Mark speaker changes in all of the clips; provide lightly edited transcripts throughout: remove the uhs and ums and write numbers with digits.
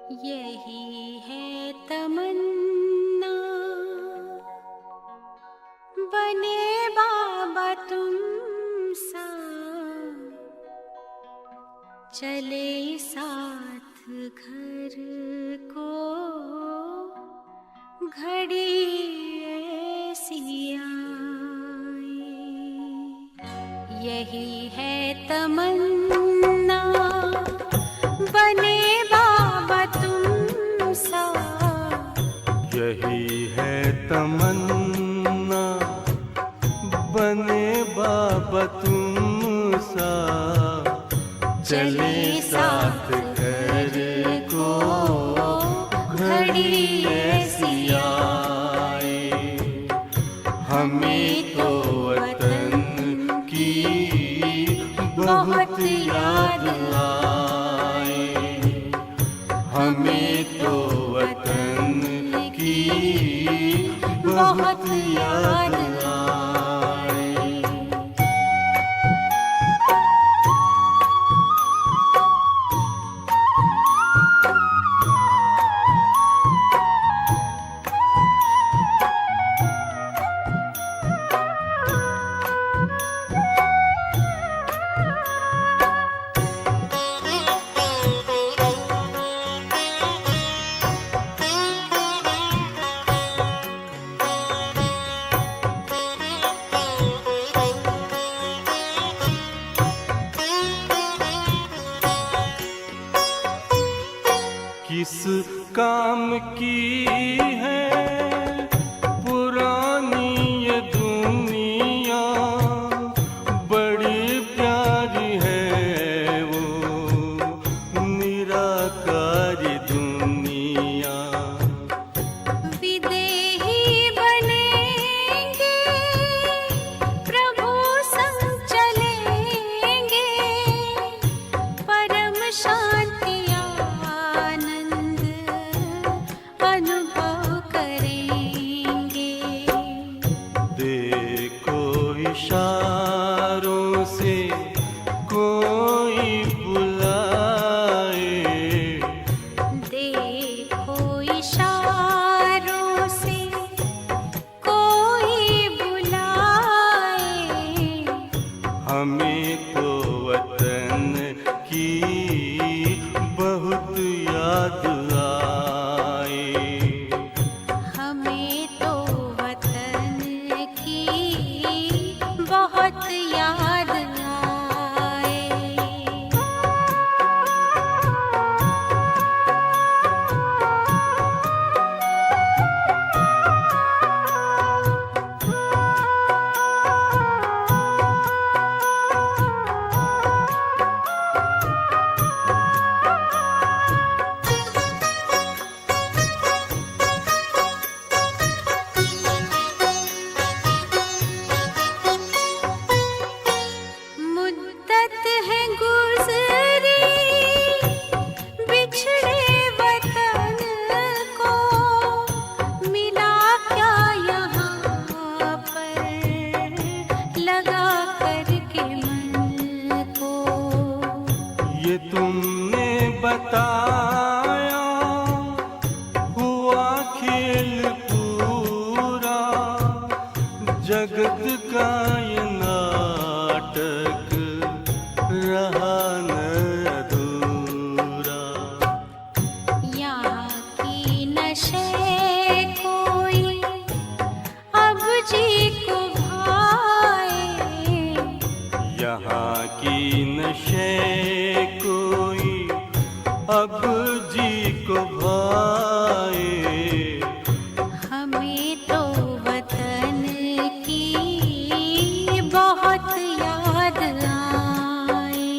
Speaker 1: यही है तमन्ना, बने बाबा तुम सा, चले साथ घर को घड़ी ऐसी आए। यही है तमन्ना, बने बाबा तुम सा।
Speaker 2: यही है तमन्ना, बने बाबा तुम सा, चले साथ घर को घड़ी ऐसी आए। हमें तो वतन की बहुत याद आए, हमें तो वतन की बहुत याद आए। किस काम की है पुरानी ये दुनिया, बड़ी प्यारी है वो निराकारी दुनिया।
Speaker 1: विदेही बनेंगे, प्रभु संग चलेंगे, परम शांति अनुभव करेंगे।
Speaker 2: देखो इशारों से कोई बुलाए,
Speaker 1: देखो इशारों से कोई बुलाए।
Speaker 2: हमें तो वतन की बहुत याद आए,
Speaker 1: हमें तो वतन की बहुत याद आए। मुद्दत है गुज़री बिछड़े वतन को, मिला क्या यहाँ पर लगा करके मन को।
Speaker 2: ये तुमने बताया हुआ खेल पूरा, जगत का ये नाटक रहा न अधूरा।
Speaker 1: यहाँ की नशे कोई अब जी को भाए,
Speaker 2: यहाँ की नशे कोई अब जी को भाए।
Speaker 1: हमें तो वतन की बहुत याद आए,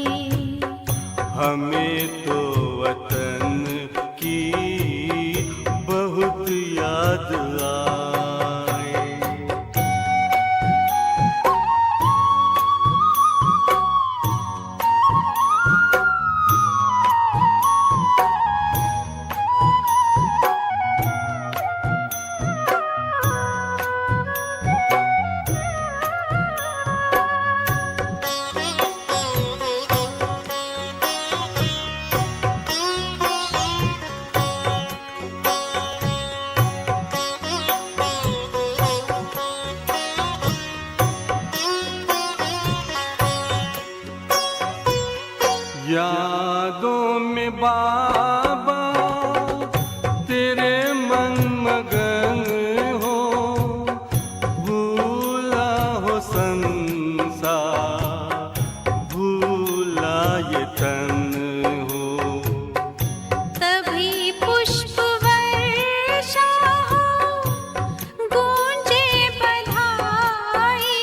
Speaker 2: हमें तो वतन की बहुत याद आए। बाबा तेरे मन मगन हो, भूला हो संसार, भूला ये तन हो।
Speaker 1: तभी पुष्प वर्षा हो, गूंजे बधाई,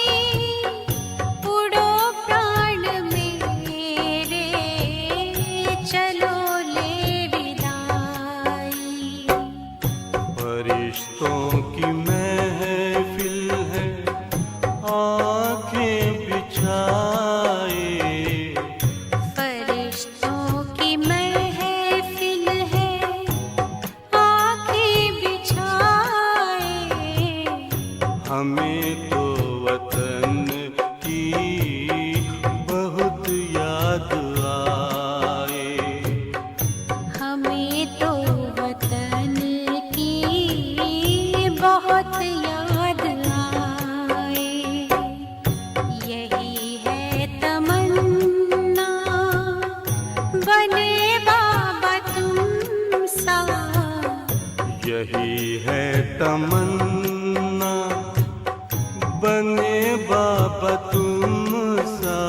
Speaker 1: उड़ो प्राण मेरे, चलो ले विदाई।
Speaker 2: फरिश्तों की महफिल है, आंखें बिछाए,
Speaker 1: फरिश्तों की महफिल है, आंखें बिछाए।
Speaker 2: हमें तो वतन की बहुत याद आए।
Speaker 1: हमें तो वतन की बहुत याद आए। यही है तमन्ना, बने बाबा तुम सा।
Speaker 2: यही है तमन्ना, बने बाबा तुम सा।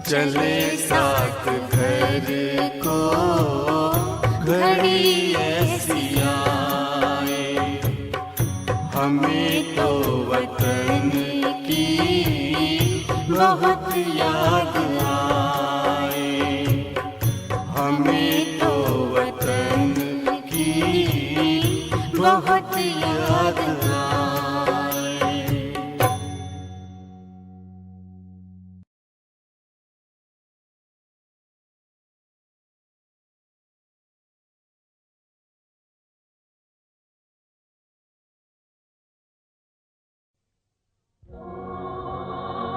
Speaker 2: चले साथ घर को घड़ी ऐसी आए, हमें तो वतन की बहुत याद आए। हमें तो वतन की बहुत याद आए।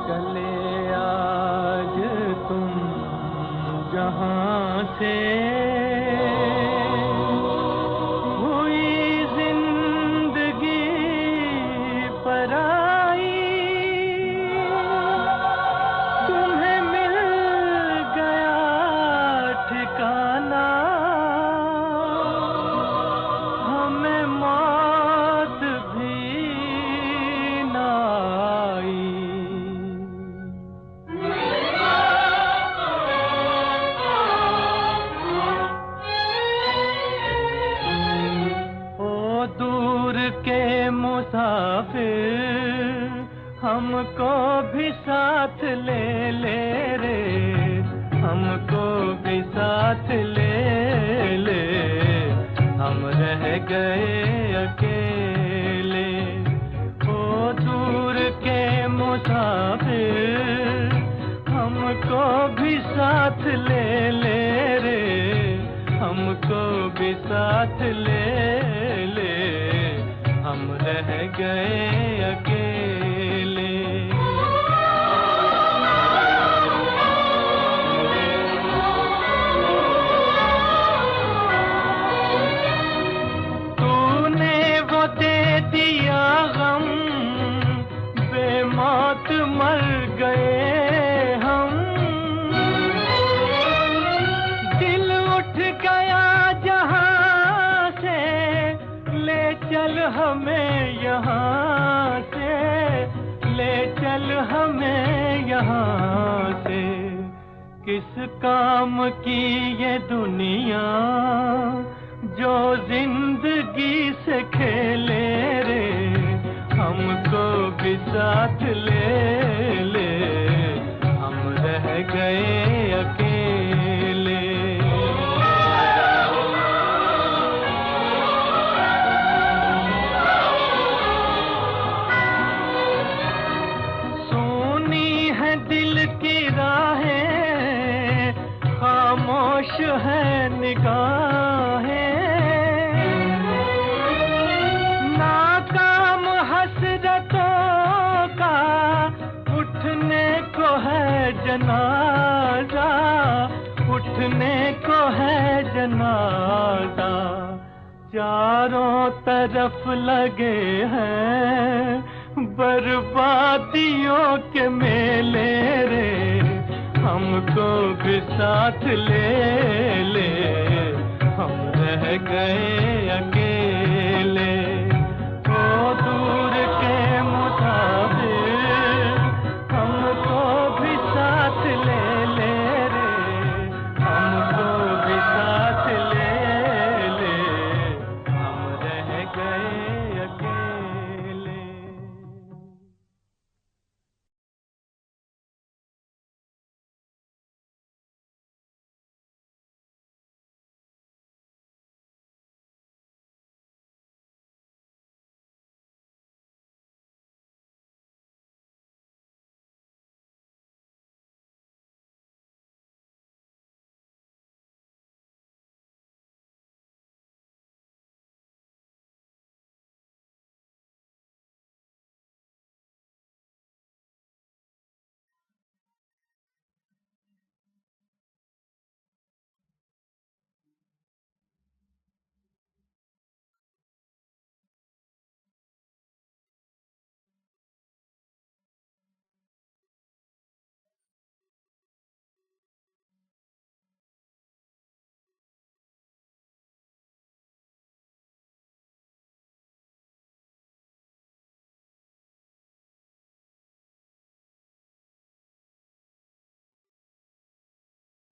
Speaker 3: चले आज तुम जहाँ से, हुई जिंदगी पराई, तुम्हें मिल गया ठिकाना, हमें मौत भी ना आई। दूर के मुसाफिर, हमको भी साथ ले ले रे, हमको भी साथ ले ले, हम रह गए अकेले। ओ दूर के मुसाफिर, हमको भी साथ ले ले रे, हमको भी साथ ले ले, हम रह गए अकेले। तूने वो दे दिया गम, बेमौत मर गए हम, दिल उठ गया जहाँ से, ले चल हमें यहाँ से, ले चल हमें यहाँ से। किस काम की ये दुनिया, जो जिंदगी से खेले रे, हमको भी साथ ले ले, हम रह गए अकेले। दिल की राहें, खामोश है निगाहें, नाकाम हसरतों का उठने को है जनाजा, उठने को है जनाजा। चारों तरफ लगे हैं बर्बादियों के मेले रे, हम हमको भी साथ ले ले, हम रह गए अकेले। ओ दूर के मुसाफिर, हमको भी साथ ले ले रे, हमको भी साथ ले ले, हम रह गए अकेले।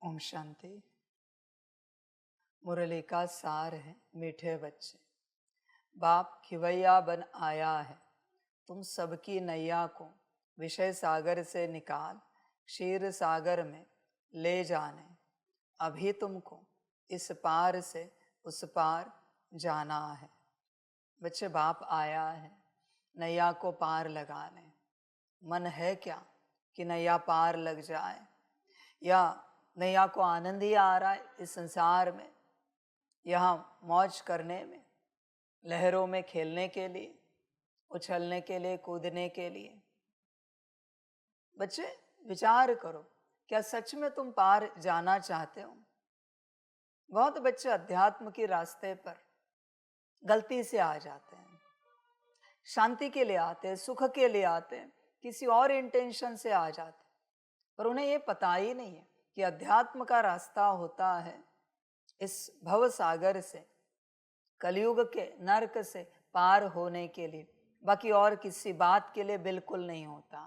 Speaker 4: ओम शांति। मुरली का सार है मीठे बच्चे। बाप खिवैया बन आया है, तुम सबकी नैया को विषय सागर से निकाल क्षीर सागर में ले जाने। अभी तुमको इस पार से उस पार जाना है। बच्चे, बाप आया है नैया को पार लगाने। मन है क्या कि नैया पार लग जाए, या नैया को आनंद ही आ रहा है इस संसार में, यहाँ मौज करने में, लहरों में खेलने के लिए, उछलने के लिए, कूदने के लिए। बच्चे विचार करो, क्या सच में तुम पार जाना चाहते हो? बहुत बच्चे अध्यात्म के रास्ते पर गलती से आ जाते हैं, शांति के लिए आते हैं, सुख के लिए आते हैं, किसी और इंटेंशन से आ जाते हैं, पर उन्हें ये पता ही नहीं है कि अध्यात्म का रास्ता होता है इस भव सागर से, कलयुग के नरक से पार होने के लिए, बाकी और किसी बात के लिए बिल्कुल नहीं होता।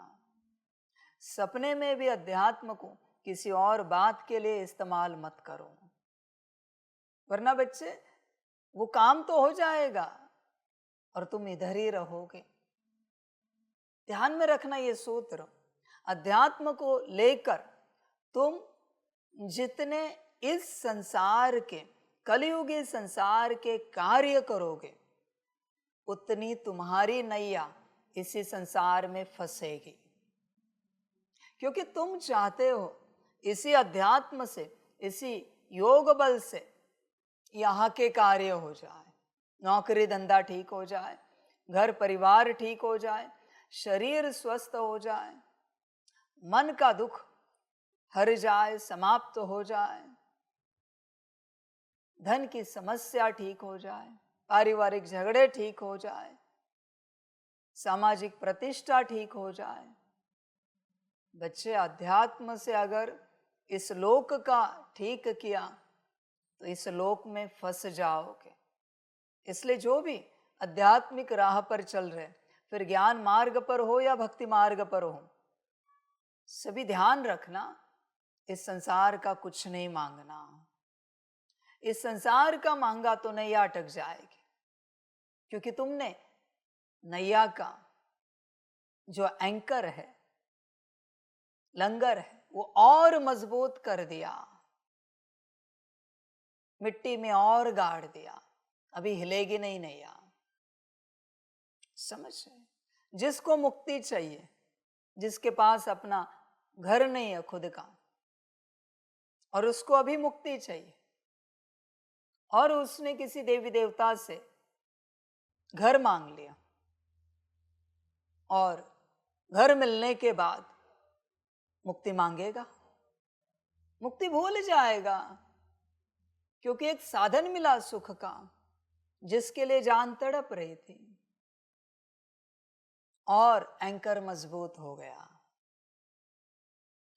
Speaker 4: सपने में भी अध्यात्म को किसी और बात के लिए इस्तेमाल मत करो, वरना बच्चे वो काम तो हो जाएगा और तुम इधर ही रहोगे। ध्यान में रखना ये सूत्र, अध्यात्म को लेकर तुम जितने इस संसार के, कलयुगी संसार के कार्य करोगे, उतनी तुम्हारी नैया इसी संसार में फंसेगी। क्योंकि तुम चाहते हो इसी अध्यात्म से, इसी योग बल से यहाँ के कार्य हो जाए, नौकरी धंधा ठीक हो जाए, घर परिवार ठीक हो जाए, शरीर स्वस्थ हो जाए, मन का दुख हर जाए, समाप्त हो जाए, धन की समस्या ठीक हो जाए, पारिवारिक झगड़े ठीक हो जाए, सामाजिक प्रतिष्ठा ठीक हो जाए। बच्चे, अध्यात्म से अगर इस लोक का ठीक किया तो इस लोक में फंस जाओगे। इसलिए जो भी आध्यात्मिक राह पर चल रहे, फिर ज्ञान मार्ग पर हो या भक्ति मार्ग पर हो, सभी ध्यान रखना, इस संसार का कुछ नहीं मांगना। इस संसार का मांगा तो नैया अटक जाएगी, क्योंकि तुमने नैया का जो एंकर है, लंगर है, वो और मजबूत कर दिया, मिट्टी में और गाड़ दिया, अभी हिलेगी नहीं नैया। समझ रहे? जिसको मुक्ति चाहिए, जिसके पास अपना घर नहीं है खुद का, और उसको अभी मुक्ति चाहिए, और उसने किसी देवी देवता से घर मांग लिया, और घर मिलने के बाद मुक्ति मांगेगा, मुक्ति भूल जाएगा, क्योंकि एक साधन मिला सुख का जिसके लिए जान तड़प रही थी, और एंकर मजबूत हो गया।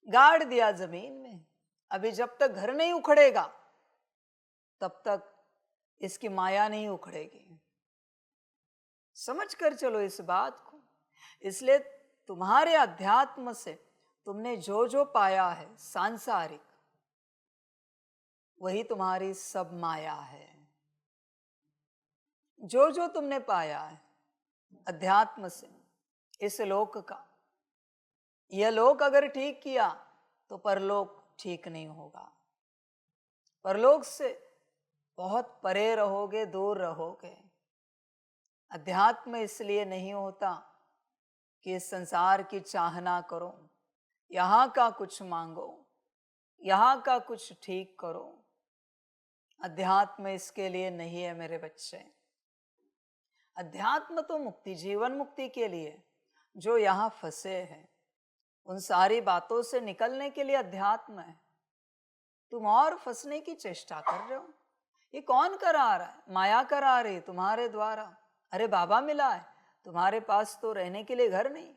Speaker 4: गाड़ दिया जमीन में। अभी जब तक घर नहीं उखड़ेगा तब तक इसकी माया नहीं उखड़ेगी। समझ कर चलो इस बात को। इसलिए तुम्हारे अध्यात्म से तुमने जो जो पाया है सांसारिक, वही तुम्हारी सब माया है। जो जो तुमने पाया है अध्यात्म से, इस लोक का, यह लोक अगर ठीक किया तो परलोक ठीक नहीं होगा। परलोक से बहुत परे रहोगे, दूर रहोगे। अध्यात्म इसलिए नहीं होता कि इस संसार की चाहना करो, यहाँ का कुछ मांगो, यहाँ का कुछ ठीक करो। अध्यात्म इसके लिए नहीं है मेरे बच्चे। अध्यात्म तो मुक्ति, जीवन मुक्ति के लिए। जो यहाँ फंसे हैं उन सारी बातों से निकलने के लिए अध्यात्म है। तुम और फंसने की चेष्टा कर रहे हो। ये कौन करा रहा है? माया करा रही तुम्हारे द्वारा। अरे बाबा मिला है, तुम्हारे पास तो रहने के लिए घर नहीं।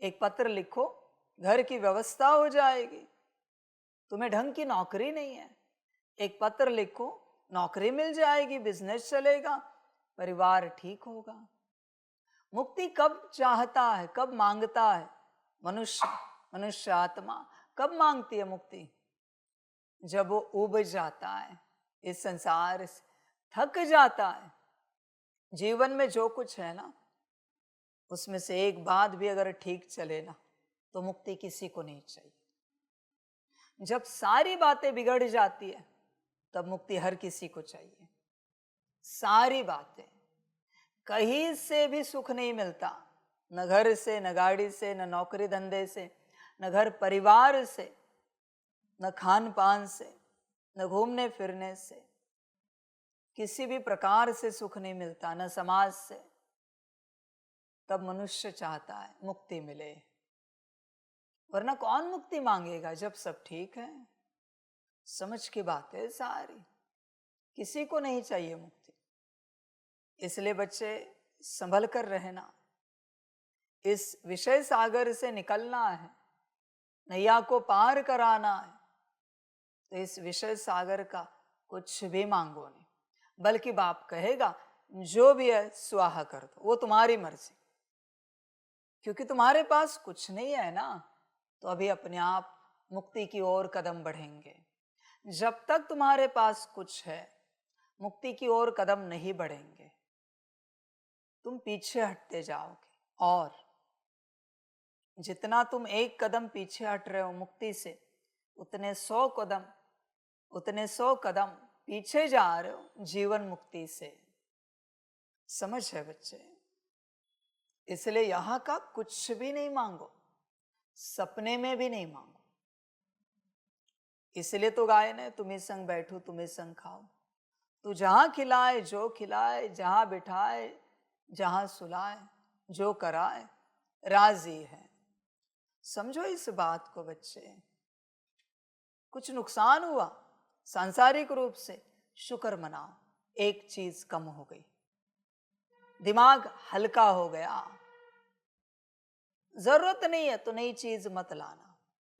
Speaker 4: एक पत्र लिखो, घर की व्यवस्था हो जाएगी। तुम्हें ढंग की नौकरी नहीं है, एक पत्र लिखो, नौकरी मिल जाएगी, बिजनेस चलेगा, परिवार ठीक होगा। मुक्ति कब चाहता है, कब मांगता है मनुष्य? मनुष्य आत्मा कब मांगती है मुक्ति? जब वो उब जाता है, इस संसार से थक जाता है। जीवन में जो कुछ है ना, उसमें से एक बात भी अगर ठीक चले ना तो मुक्ति किसी को नहीं चाहिए। जब सारी बातें बिगड़ जाती है तब मुक्ति हर किसी को चाहिए। सारी बातें, कहीं से भी सुख नहीं मिलता, न घर से, न गाड़ी से, न नौकरी धंधे से, न घर परिवार से, न खान पान से, न घूमने फिरने से। किसी भी प्रकार से सुख नहीं मिलता, न समाज से। तब मनुष्य चाहता है मुक्ति मिले, वरना कौन मुक्ति मांगेगा जब सब ठीक है। समझ की बात है सारी। किसी को नहीं चाहिए मुक्ति। इसलिए बच्चे संभल कर रहना। इस विषय सागर से निकलना है, नैया को पार कराना है, तो इस विषय सागर का कुछ भी मांगो नहीं। बल्कि बाप कहेगा जो भी है स्वाहा कर दो, वो तुम्हारी मर्जी। क्योंकि तुम्हारे पास कुछ नहीं है ना, तो अभी अपने आप मुक्ति की ओर कदम बढ़ेंगे। जब तक तुम्हारे पास कुछ है, मुक्ति की ओर कदम नहीं बढ़ेंगे, तुम पीछे हटते जाओगे। और जितना तुम एक कदम पीछे हट रहे हो मुक्ति से, उतने 100 कदम पीछे जा रहे हो जीवन मुक्ति से। समझ है बच्चे? इसलिए यहां का कुछ भी नहीं मांगो, सपने में भी नहीं मांगो। इसलिए तो गायन है, तुम्ही संग बैठो तुम्ही संग खाओ। तू जहां खिलाए, जो खिलाए, जहां बिठाए, जहां सुलाए, जो कराए, राजी है। समझो इस बात को बच्चे। कुछ नुकसान हुआ सांसारिक रूप से, शुक्र मनाओ, एक चीज कम हो गई, दिमाग हल्का हो गया। जरूरत नहीं है तो नई चीज मत लाना,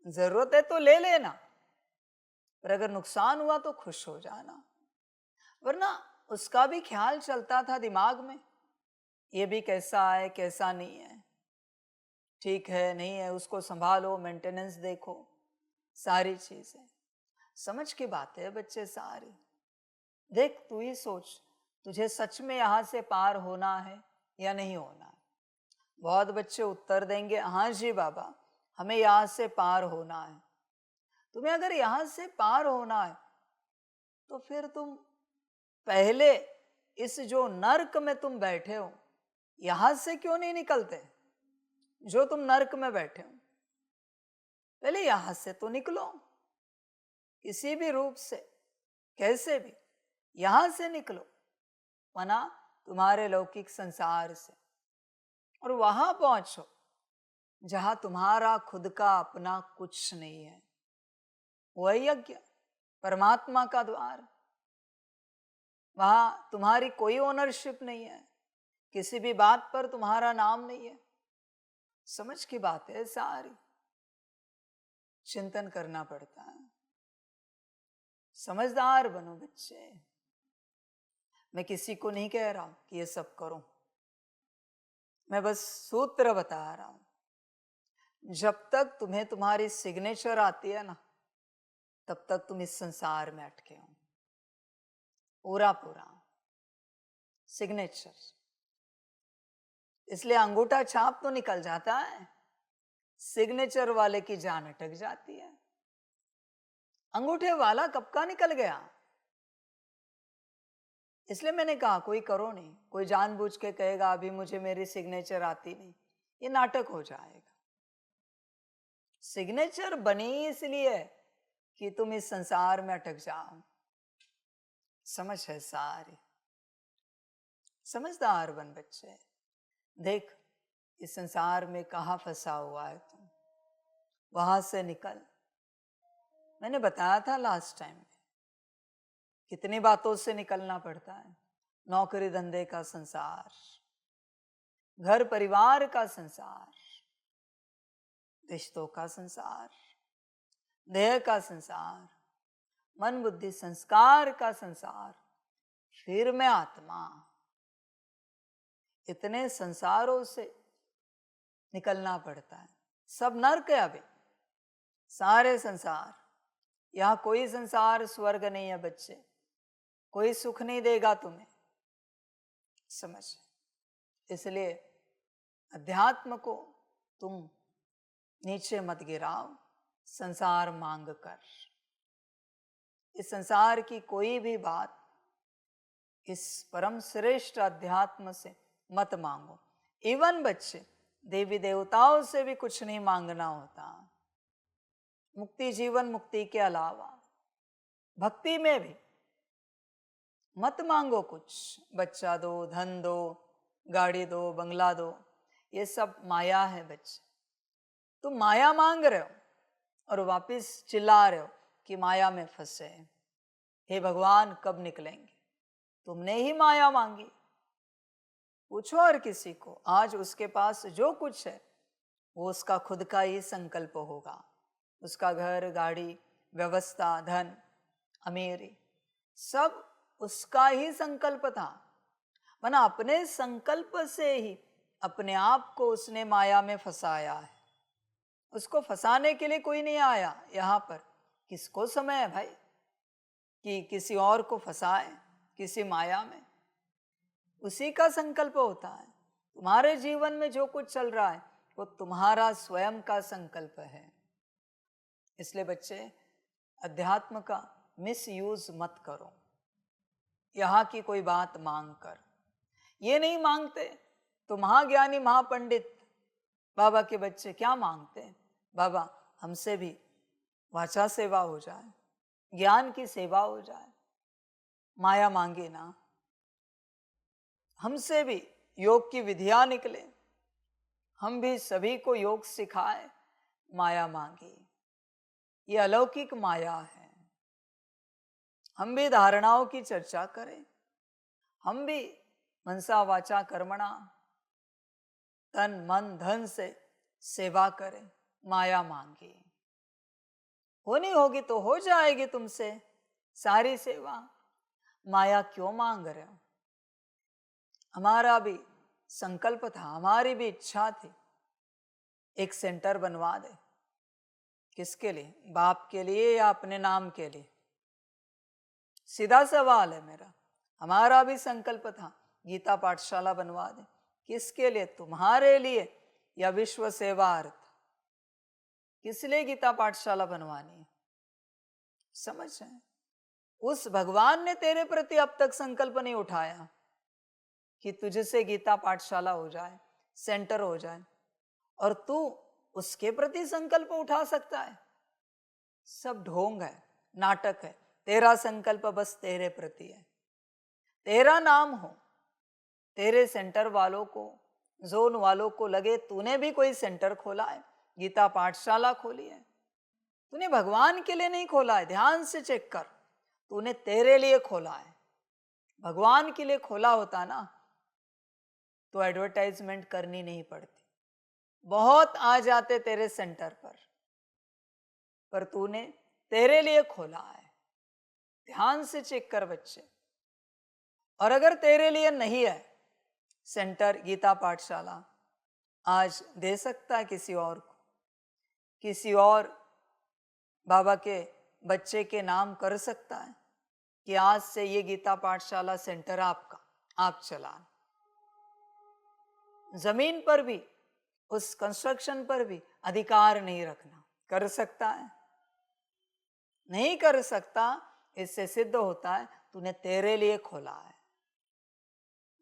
Speaker 4: जरूरत है तो ले लेना, पर अगर नुकसान हुआ तो खुश हो जाना। वरना उसका भी ख्याल चलता था दिमाग में, ये भी कैसा है कैसा नहीं है, ठीक है नहीं है, उसको संभालो, मेंटेनेंस देखो, सारी चीजें। समझ की बात है बच्चे सारी। देख तू ही सोच, तुझे सच में यहां से पार होना है या नहीं होना है? बहुत बच्चे उत्तर देंगे हाँ जी बाबा, हमें यहां से पार होना है। तुम्हें अगर यहां से पार होना है तो फिर तुम पहले इस जो नर्क में तुम बैठे हो, यहां से क्यों नहीं निकलते? जो तुम नर्क में बैठे हो, पहले यहां से तो निकलो। किसी भी रूप से, कैसे भी, यहां से निकलो, वरना तुम्हारे लौकिक संसार से, और वहां पहुंचो जहां तुम्हारा खुद का अपना कुछ नहीं है। वह यज्ञ, परमात्मा का द्वार, वहां तुम्हारी कोई ओनरशिप नहीं है, किसी भी बात पर तुम्हारा नाम नहीं है। समझ की बात है सारी। चिंतन करना पड़ता है। समझदार बनो बच्चे। मैं किसी को नहीं कह रहा हूं कि ये सब करो, मैं बस सूत्र बता रहा हूं। जब तक तुम्हें तुम्हारी सिग्नेचर आती है ना, तब तक तुम इस संसार में अटके हो। पूरा पूरा सिग्नेचर। इसलिए अंगूठा छाप तो निकल जाता है, सिग्नेचर वाले की जान अटक जाती है। अंगूठे वाला कब का निकल गया। इसलिए मैंने कहा कोई करो नहीं। कोई जानबूझ के कहेगा अभी मुझे मेरी सिग्नेचर आती नहीं, ये नाटक हो जाएगा। सिग्नेचर बनी इसलिए कि तुम इस संसार में अटक जाओ। समझ है सारी। समझदार बन बच्चे। देख इस संसार में कहाँ फंसा हुआ है तुम, वहां से निकल। मैंने बताया था लास्ट टाइम में कितनी बातों से निकलना पड़ता है। नौकरी धंधे का संसार, घर परिवार का संसार, रिश्तों का संसार, देह का संसार, मन बुद्धि संस्कार का संसार, फिर मैं आत्मा। इतने संसारों से निकलना पड़ता है। सब नर्क है अभी, सारे संसार। यहां कोई संसार स्वर्ग नहीं है बच्चे। कोई सुख नहीं देगा तुम्हें। समझ। इसलिए अध्यात्म को तुम नीचे मत गिराओ संसार मांग कर। इस संसार की कोई भी बात इस परम श्रेष्ठ अध्यात्म से मत मांगो। इवन बच्चे देवी देवताओं से भी कुछ नहीं मांगना होता। मुक्ति जीवन मुक्ति के अलावा भक्ति में भी मत मांगो कुछ। बच्चा दो, धन दो, गाड़ी दो, बंगला दो, ये सब माया है बच्चे। तुम माया मांग रहे हो और वापस चिल्ला रहे हो कि माया में फंसे। हे भगवान कब निकलेंगे। तुमने ही माया मांगी। पूछो और किसी को, आज उसके पास जो कुछ है वो उसका खुद का ही संकल्प होगा। उसका घर, गाड़ी, व्यवस्था, धन, अमीरी, सब उसका ही संकल्प था। मना अपने संकल्प से ही अपने आप को उसने माया में फंसाया है। उसको फंसाने के लिए कोई नहीं आया यहाँ पर। किसको समय है भाई कि किसी और को फंसाए किसी माया में। उसी का संकल्प होता है। तुम्हारे जीवन में जो कुछ चल रहा है वो तुम्हारा स्वयं का संकल्प है। इसलिए बच्चे अध्यात्म का मिसयूज मत करो यहाँ की कोई बात मांग कर। ये नहीं मांगते तो महाज्ञानी महापंडित बाबा के बच्चे क्या मांगते हैं, बाबा हमसे भी वाचा सेवा हो जाए, ज्ञान की सेवा हो जाए। माया मांगे ना, हमसे भी योग की विधियां निकले, हम भी सभी को योग सिखाए। माया मांगी, ये अलौकिक माया है। हम भी धारणाओं की चर्चा करें, हम भी मनसा वाचा कर्मणा तन मन धन से सेवा करें। माया मांगी, होनी होगी तो हो जाएगी तुमसे सारी सेवा। माया क्यों मांग रहे हो। हमारा भी संकल्प था, हमारी भी इच्छा थी एक सेंटर बनवा दे। किसके लिए, बाप के लिए या अपने नाम के लिए। सीधा सवाल है मेरा। हमारा भी संकल्प था गीता पाठशाला बनवा दे। किसके लिए, तुम्हारे लिए या विश्व सेवार्थ। किस लिए गीता पाठशाला बनवानी है। समझ है। उस भगवान ने तेरे प्रति अब तक संकल्प नहीं उठाया कि तुझसे गीता पाठशाला हो जाए, सेंटर हो जाए, और तू उसके प्रति संकल्प उठा सकता है। सब ढोंग है, नाटक है। तेरा संकल्प बस तेरे प्रति है। तेरा नाम हो, तेरे सेंटर वालों को, जोन वालों को लगे तूने भी कोई सेंटर खोला है, गीता पाठशाला खोली है। तूने भगवान के लिए नहीं खोला है। ध्यान से चेक कर, तूने तेरे लिए खोला है। भगवान के लिए खोला होता ना तो एडवर्टाइजमेंट करनी नहीं पड़ती। बहुत आ जाते तेरे सेंटर पर। पर तूने तेरे लिए खोला है। ध्यान से चेक कर बच्चे। और अगर तेरे लिए नहीं है सेंटर गीता पाठशाला, आज दे सकता है किसी और को, किसी और बाबा के बच्चे के नाम कर सकता है कि आज से ये गीता पाठशाला सेंटर आपका, आप चलान। जमीन पर भी, उस कंस्ट्रक्शन पर भी अधिकार नहीं रखना। कर सकता है? नहीं कर सकता। इससे सिद्ध होता है तूने तेरे लिए खोला है।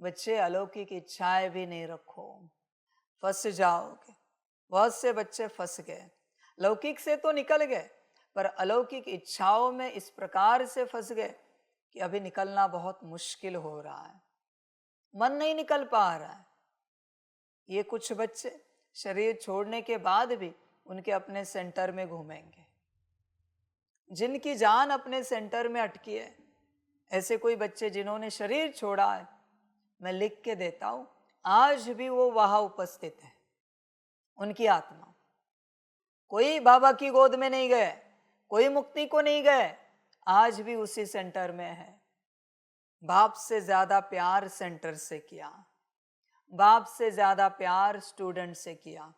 Speaker 4: बच्चे अलौकिक इच्छाएं भी नहीं रखो, फंस जाओगे। बहुत से बच्चे फंस गए, लौकिक से तो निकल गए पर अलौकिक इच्छाओं में इस प्रकार से फंस गए कि अभी निकलना बहुत मुश्किल हो रहा है, मन नहीं निकल पा रहा है। ये कुछ बच्चे शरीर छोड़ने के बाद भी उनके अपने सेंटर में घूमेंगे, जिनकी जान अपने सेंटर में अटकी है। ऐसे कोई बच्चे जिन्होंने शरीर छोड़ा है, मैं लिख के देता हूं, आज भी वो वहां उपस्थित है। उनकी आत्मा, कोई बाबा की गोद में नहीं गए, कोई मुक्ति को नहीं गए, आज भी उसी सेंटर में है। बाप से ज्यादा प्यार सेंटर से किया, बाप से ज्यादा प्यार स्टूडेंट से किया।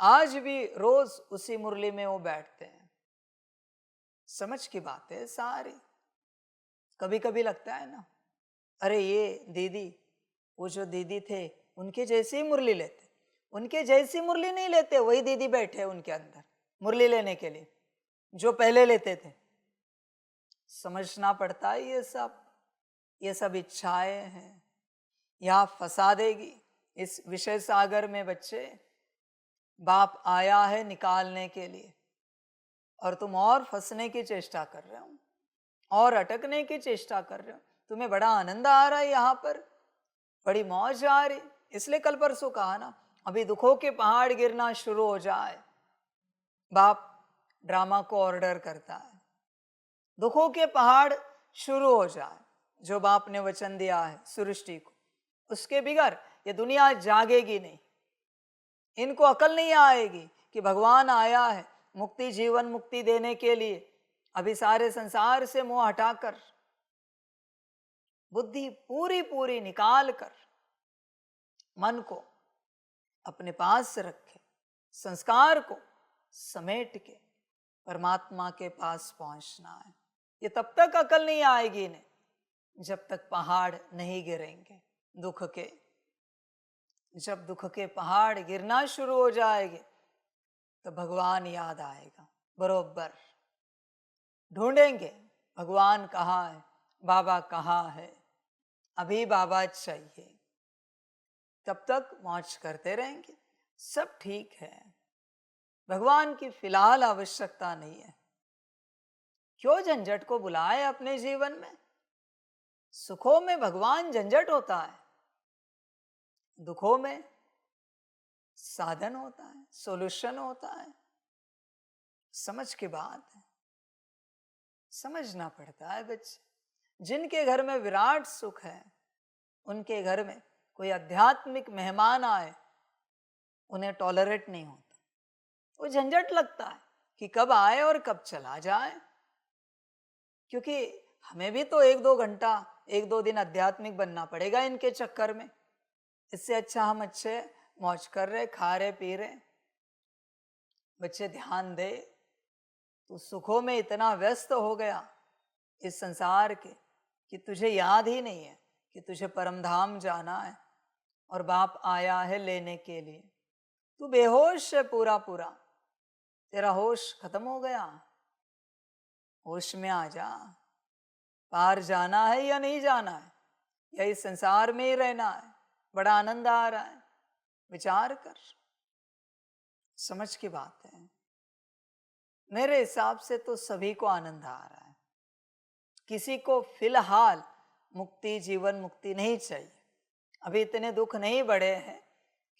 Speaker 4: आज भी रोज उसी मुरली में वो बैठते हैं। समझ की बात है सारी। कभी कभी लगता है ना, अरे ये दीदी, वो जो दीदी थे उनके जैसी ही मुरली लेते। उनके जैसी मुरली नहीं लेते, वही दीदी बैठे उनके अंदर मुरली लेने के लिए जो पहले लेते थे। समझना पड़ता है ये सब इच्छाएं हैं, यहाँ फंसा देगी इस विषय सागर में। बच्चे, बाप आया है निकालने के लिए और तुम और फंसने की चेष्टा कर रहे हो और अटकने की चेष्टा कर रहे हो। तुम्हें बड़ा आनंद आ रहा है, यहाँ पर बड़ी मौज आ रही। इसलिए कल परसों कहा ना, अभी दुखों के पहाड़ गिरना शुरू हो जाए, बाप ड्रामा को ऑर्डर करता है। दुखों के पहाड़ शुरू हो जाए, जो बाप ने वचन दिया है सृष्टि को, उसके बिगर ये दुनिया जागेगी नहीं। इनको अकल नहीं आएगी कि भगवान आया है मुक्ति, जीवन मुक्ति देने के लिए। अभी सारे संसार से मोह हटाकर, बुद्धि पूरी पूरी निकाल कर मन को अपने पास रखे, संस्कार को समेट के परमात्मा के पास पहुंचना है। ये तब तक अकल नहीं आएगी इन्हें जब तक पहाड़ नहीं गिरेंगे दुख के। जब दुख के पहाड़ गिरना शुरू हो जाएंगे तो भगवान याद आएगा। बरोबर ढूंढेंगे भगवान कहाँ है, बाबा कहाँ है, अभी बाबा चाहिए। तब तक मौज करते रहेंगे, सब ठीक है। भगवान की फिलहाल आवश्यकता नहीं है। क्यों झंझट को बुलाए अपने जीवन में? सुखों में भगवान झंझट होता है, दुखों में साधन होता है, सॉल्यूशन होता है। समझ की बात है, समझना पड़ता है बच्चे। जिनके घर में विराट सुख है, उनके घर में कोई आध्यात्मिक मेहमान आए, उन्हें टॉलरेट नहीं होता। वो झंझट लगता है कि कब आए और कब चला जाए, क्योंकि हमें भी तो 1-2 घंटा, 1-2 दिन आध्यात्मिक बनना पड़ेगा इनके चक्कर में। इससे अच्छा हम अच्छे मौज कर रहे, खा रहे, पी रहे। बच्चे ध्यान दे, तू सुखों में इतना व्यस्त हो गया इस संसार के कि तुझे याद ही नहीं है कि तुझे परमधाम जाना है और बाप आया है लेने के लिए। तू बेहोश है पूरा पूरा, तेरा होश खत्म हो गया। होश में आ जा। पार जाना है या नहीं जाना है, या इस संसार में ही रहना है? बड़ा आनंद आ रहा है, विचार कर। समझ की बात है। मेरे हिसाब से तो सभी को आनंद आ रहा है। किसी को फिलहाल मुक्ति, जीवन मुक्ति नहीं चाहिए। अभी इतने दुख नहीं बढ़े हैं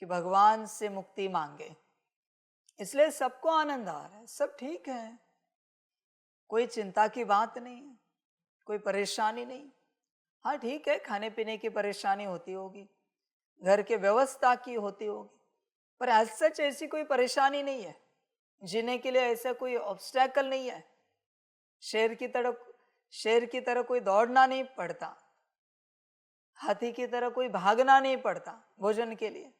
Speaker 4: कि भगवान से मुक्ति मांगे, इसलिए सबको आनंद आ रहा है, सब ठीक है। कोई चिंता की बात नहीं है, कोई परेशानी नहीं। हाँ ठीक है, खाने पीने की परेशानी होती होगी, घर के व्यवस्था की होती होगी, पर आज सच ऐसी कोई परेशानी नहीं है। जीने के लिए ऐसा कोई ऑब्स्टैकल नहीं है। शेर की तरह कोई दौड़ना नहीं पड़ता, हाथी की तरह कोई भागना नहीं पड़ता भोजन के लिए।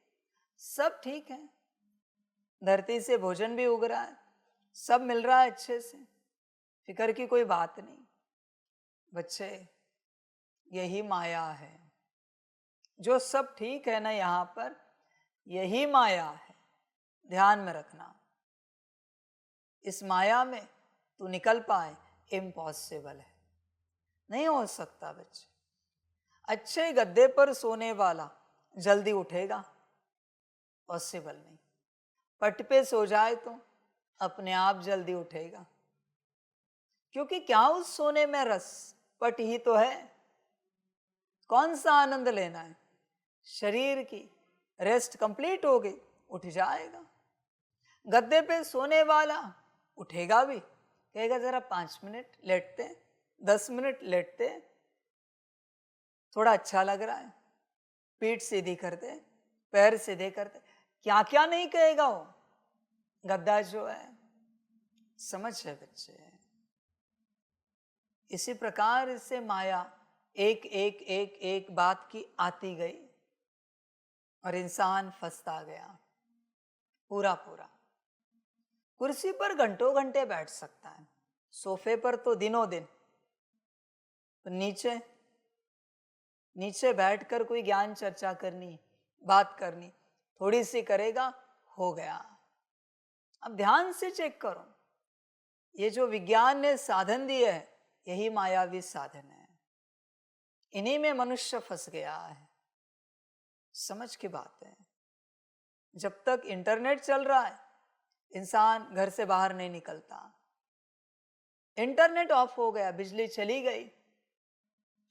Speaker 4: सब ठीक है, धरती से भोजन भी उग रहा है, सब मिल रहा है अच्छे से, फिक्र की कोई बात नहीं। बच्चे, यही माया है। जो सब ठीक है ना यहाँ पर, यही माया है, ध्यान में रखना। इस माया में तू निकल पाए, इम्पॉसिबल है, नहीं हो सकता बच्चे। अच्छे गद्दे पर सोने वाला जल्दी उठेगा? पॉसिबल नहीं। पट पे सो जाए तो अपने आप जल्दी उठेगा, क्योंकि क्या उस सोने में रस, पट ही तो है। कौन सा आनंद लेना है? शरीर की रेस्ट कंप्लीट हो गई, उठ जाएगा। गद्दे पे सोने वाला उठेगा भी, कहेगा जरा 5 मिनट लेटते, 10 मिनट लेटते, थोड़ा अच्छा लग रहा है, पीठ सीधी करते, पैर सीधे करते, क्या क्या नहीं कहेगा वो गद्दा जो है। समझ है बच्चे? इसी प्रकार से माया एक एक एक एक बात की आती गई और इंसान फंसता गया पूरा पूरा। कुर्सी पर घंटों घंटे बैठ सकता है, सोफे पर तो दिनों दिन। तो नीचे बैठकर कोई ज्ञान चर्चा करनी, बात करनी, थोड़ी सी करेगा, हो गया। अब ध्यान से चेक करो, ये जो विज्ञान ने साधन दिए है, यही मायावी साधन है। इन्हीं में मनुष्य फंस गया है। समझ की बात है। जब तक इंटरनेट चल रहा है, इंसान घर से बाहर नहीं निकलता। इंटरनेट ऑफ हो गया, बिजली चली गई,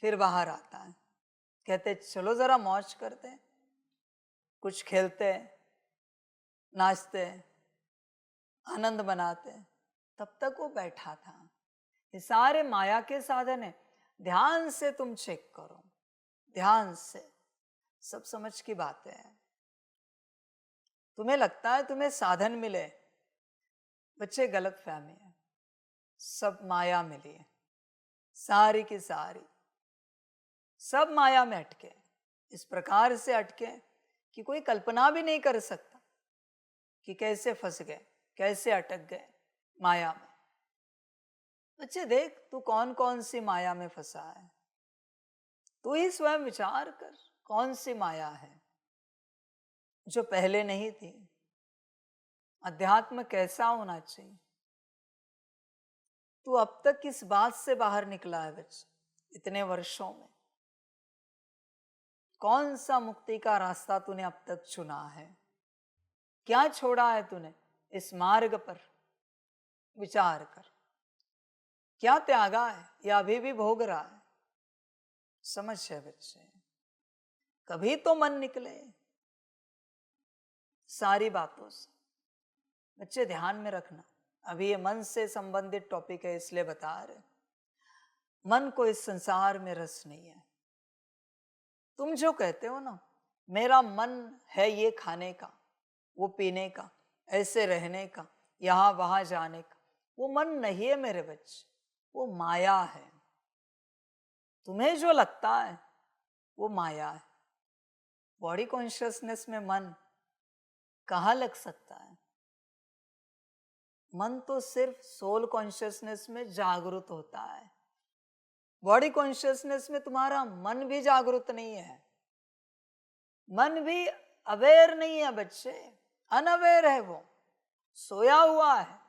Speaker 4: फिर बाहर आता है, कहते चलो जरा मौज करते, कुछ खेलते, नाचते, आनंद बनाते। तब तक वो बैठा था। ये सारे माया के साधन है। ध्यान से तुम चेक करो, ध्यान से, सब समझ की बातें हैं। तुम्हें लगता है तुम्हें साधन मिले, बच्चे गलत फहमी है। सब माया मिली है, सारी की सारी, सब माया में अटके, इस प्रकार से अटके कि कोई कल्पना भी नहीं कर सकता कि कैसे फंस गए, कैसे अटक गए माया में। बच्चे देख, तू कौन कौन सी माया में फंसा है, तू ही स्वयं विचार कर, कौन सी माया है जो पहले नहीं थी। अध्यात्म कैसा होना चाहिए, तू अब तक किस बात से बाहर निकला है बच्चे, इतने वर्षों में कौन सा मुक्ति का रास्ता तूने अब तक चुना है, क्या छोड़ा है तूने इस मार्ग पर, विचार कर। क्या त्यागा है या अभी भी भोग रहा है? समझ है बच्चे? कभी तो मन निकले सारी बातों से। बच्चे ध्यान में रखना, अभी ये मन से संबंधित टॉपिक है, इसलिए बता रहे। मन को इस संसार में रस नहीं है। तुम जो कहते हो ना, मेरा मन है ये खाने का, वो पीने का, ऐसे रहने का, यहां वहां जाने का, वो मन नहीं है मेरे बच्चे, वो माया है। तुम्हें जो लगता है वो माया है। बॉडी कॉन्शियसनेस में मन कहाँ लग सकता है? मन तो सिर्फ सोल कॉन्शियसनेस में जागरूक होता है। बॉडी कॉन्शियसनेस में तुम्हारा मन भी जागरूक नहीं है, मन भी अवेयर नहीं है बच्चे, अनअवेयर है, वो सोया हुआ है,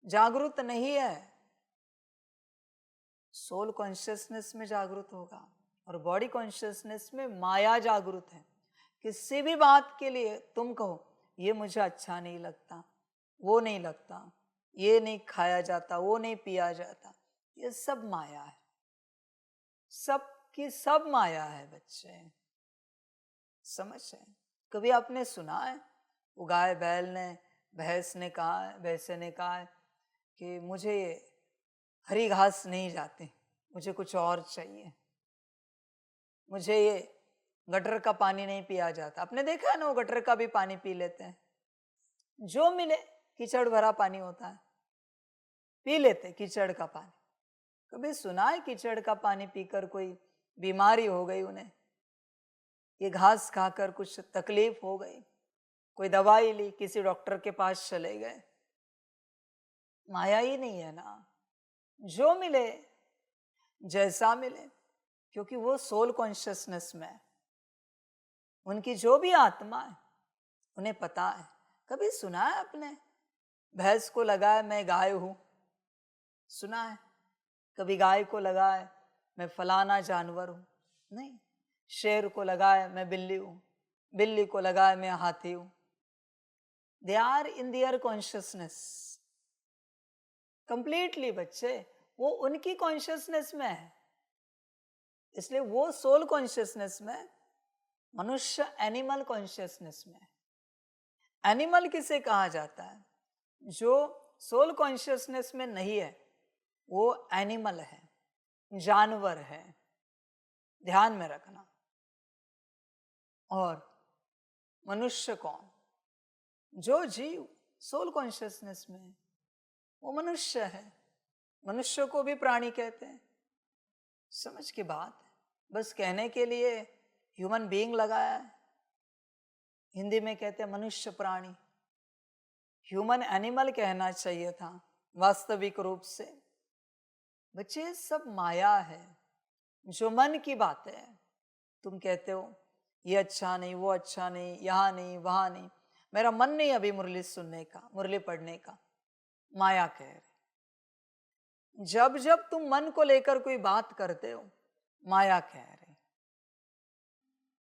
Speaker 4: जागरूक नहीं है। सोल कॉन्शियसनेस में जागरूक होगा और बॉडी कॉन्शियसनेस में माया जागरूक है। किसी भी बात के लिए तुम कहो ये मुझे अच्छा नहीं लगता, वो नहीं लगता, ये नहीं खाया जाता, वो नहीं पिया जाता, ये सब माया है, सब की सब माया है बच्चे। समझ है? कभी आपने सुना है वो गाय बैल ने, भैंस ने कहा है, भैंसे ने कहा है कि मुझे हरी घास नहीं जाती, मुझे कुछ और चाहिए, मुझे ये गटर का पानी नहीं पिया जाता। आपने देखा है ना, वो गटर का भी पानी पी लेते हैं, जो मिले कीचड़ भरा पानी होता है, पी लेते कीचड़ का पानी। कभी सुना है कीचड़ का पानी पीकर कोई बीमारी हो गई उन्हें, ये घास खाकर कुछ तकलीफ हो गई, कोई दवाई ली, किसी डॉक्टर के पास चले गए? माया ही नहीं है ना, जो मिले जैसा मिले, क्योंकि वो सोल कॉन्शियसनेस में है। उनकी जो भी आत्मा है उन्हें पता है। कभी सुना है आपने भैंस को लगा है मैं गाय हूं? सुना है? कभी गाय को लगा है मैं फलाना जानवर हूं? नहीं। शेर को लगा है मैं बिल्ली हूं, बिल्ली को लगा है मैं हाथी हूं। They are in their consciousness completely. बच्चे वो उनकी कॉन्शियसनेस में है, इसलिए वो सोल कॉन्शियसनेस में, मनुष्य एनिमल कॉन्शियसनेस में। एनिमल किसे कहा जाता है? जो सोल कॉन्शियसनेस में नहीं है वो एनिमल है, जानवर है। ध्यान में रखना। और मनुष्य कौन? जो जीव सोल कॉन्शियसनेस में है वो मनुष्य है। मनुष्य को भी प्राणी कहते हैं। समझ की बात है, बस कहने के लिए ह्यूमन बीइंग लगाया है। हिंदी में कहते हैं मनुष्य प्राणी, ह्यूमन एनिमल कहना चाहिए था वास्तविक रूप से। बच्चे सब माया है, जो मन की बातें है। तुम कहते हो ये अच्छा नहीं, वो अच्छा नहीं, यहाँ नहीं, वहां नहीं, मेरा मन नहीं अभी मुरली सुनने का, मुरली पढ़ने का। माया कह रहे। जब जब तुम मन को लेकर कोई बात करते हो माया कह रहे।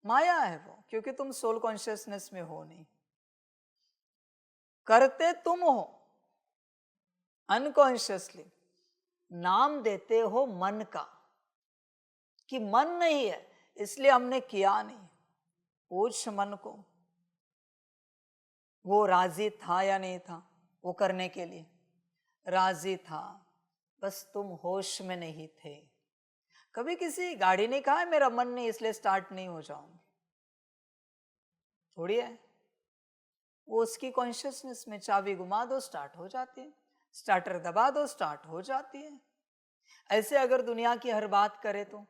Speaker 4: माया है वो, क्योंकि तुम सोल कॉन्शियसनेस में हो नहीं। करते तुम हो अनकॉन्शियसली, नाम देते हो मन का कि मन नहीं है इसलिए हमने किया नहीं। पूछ मन को वो राजी था या नहीं था वो करने के लिए? राजी था, बस तुम होश में नहीं थे। कभी किसी गाड़ी ने कहा मेरा मन नहीं इसलिए स्टार्ट नहीं हो जाऊंगी? थोड़ी है। वो उसकी कॉन्शियसनेस में चाबी घुमा दो स्टार्ट हो जाती है, स्टार्टर दबा दो स्टार्ट हो जाती है। ऐसे अगर दुनिया की हर बात करे तो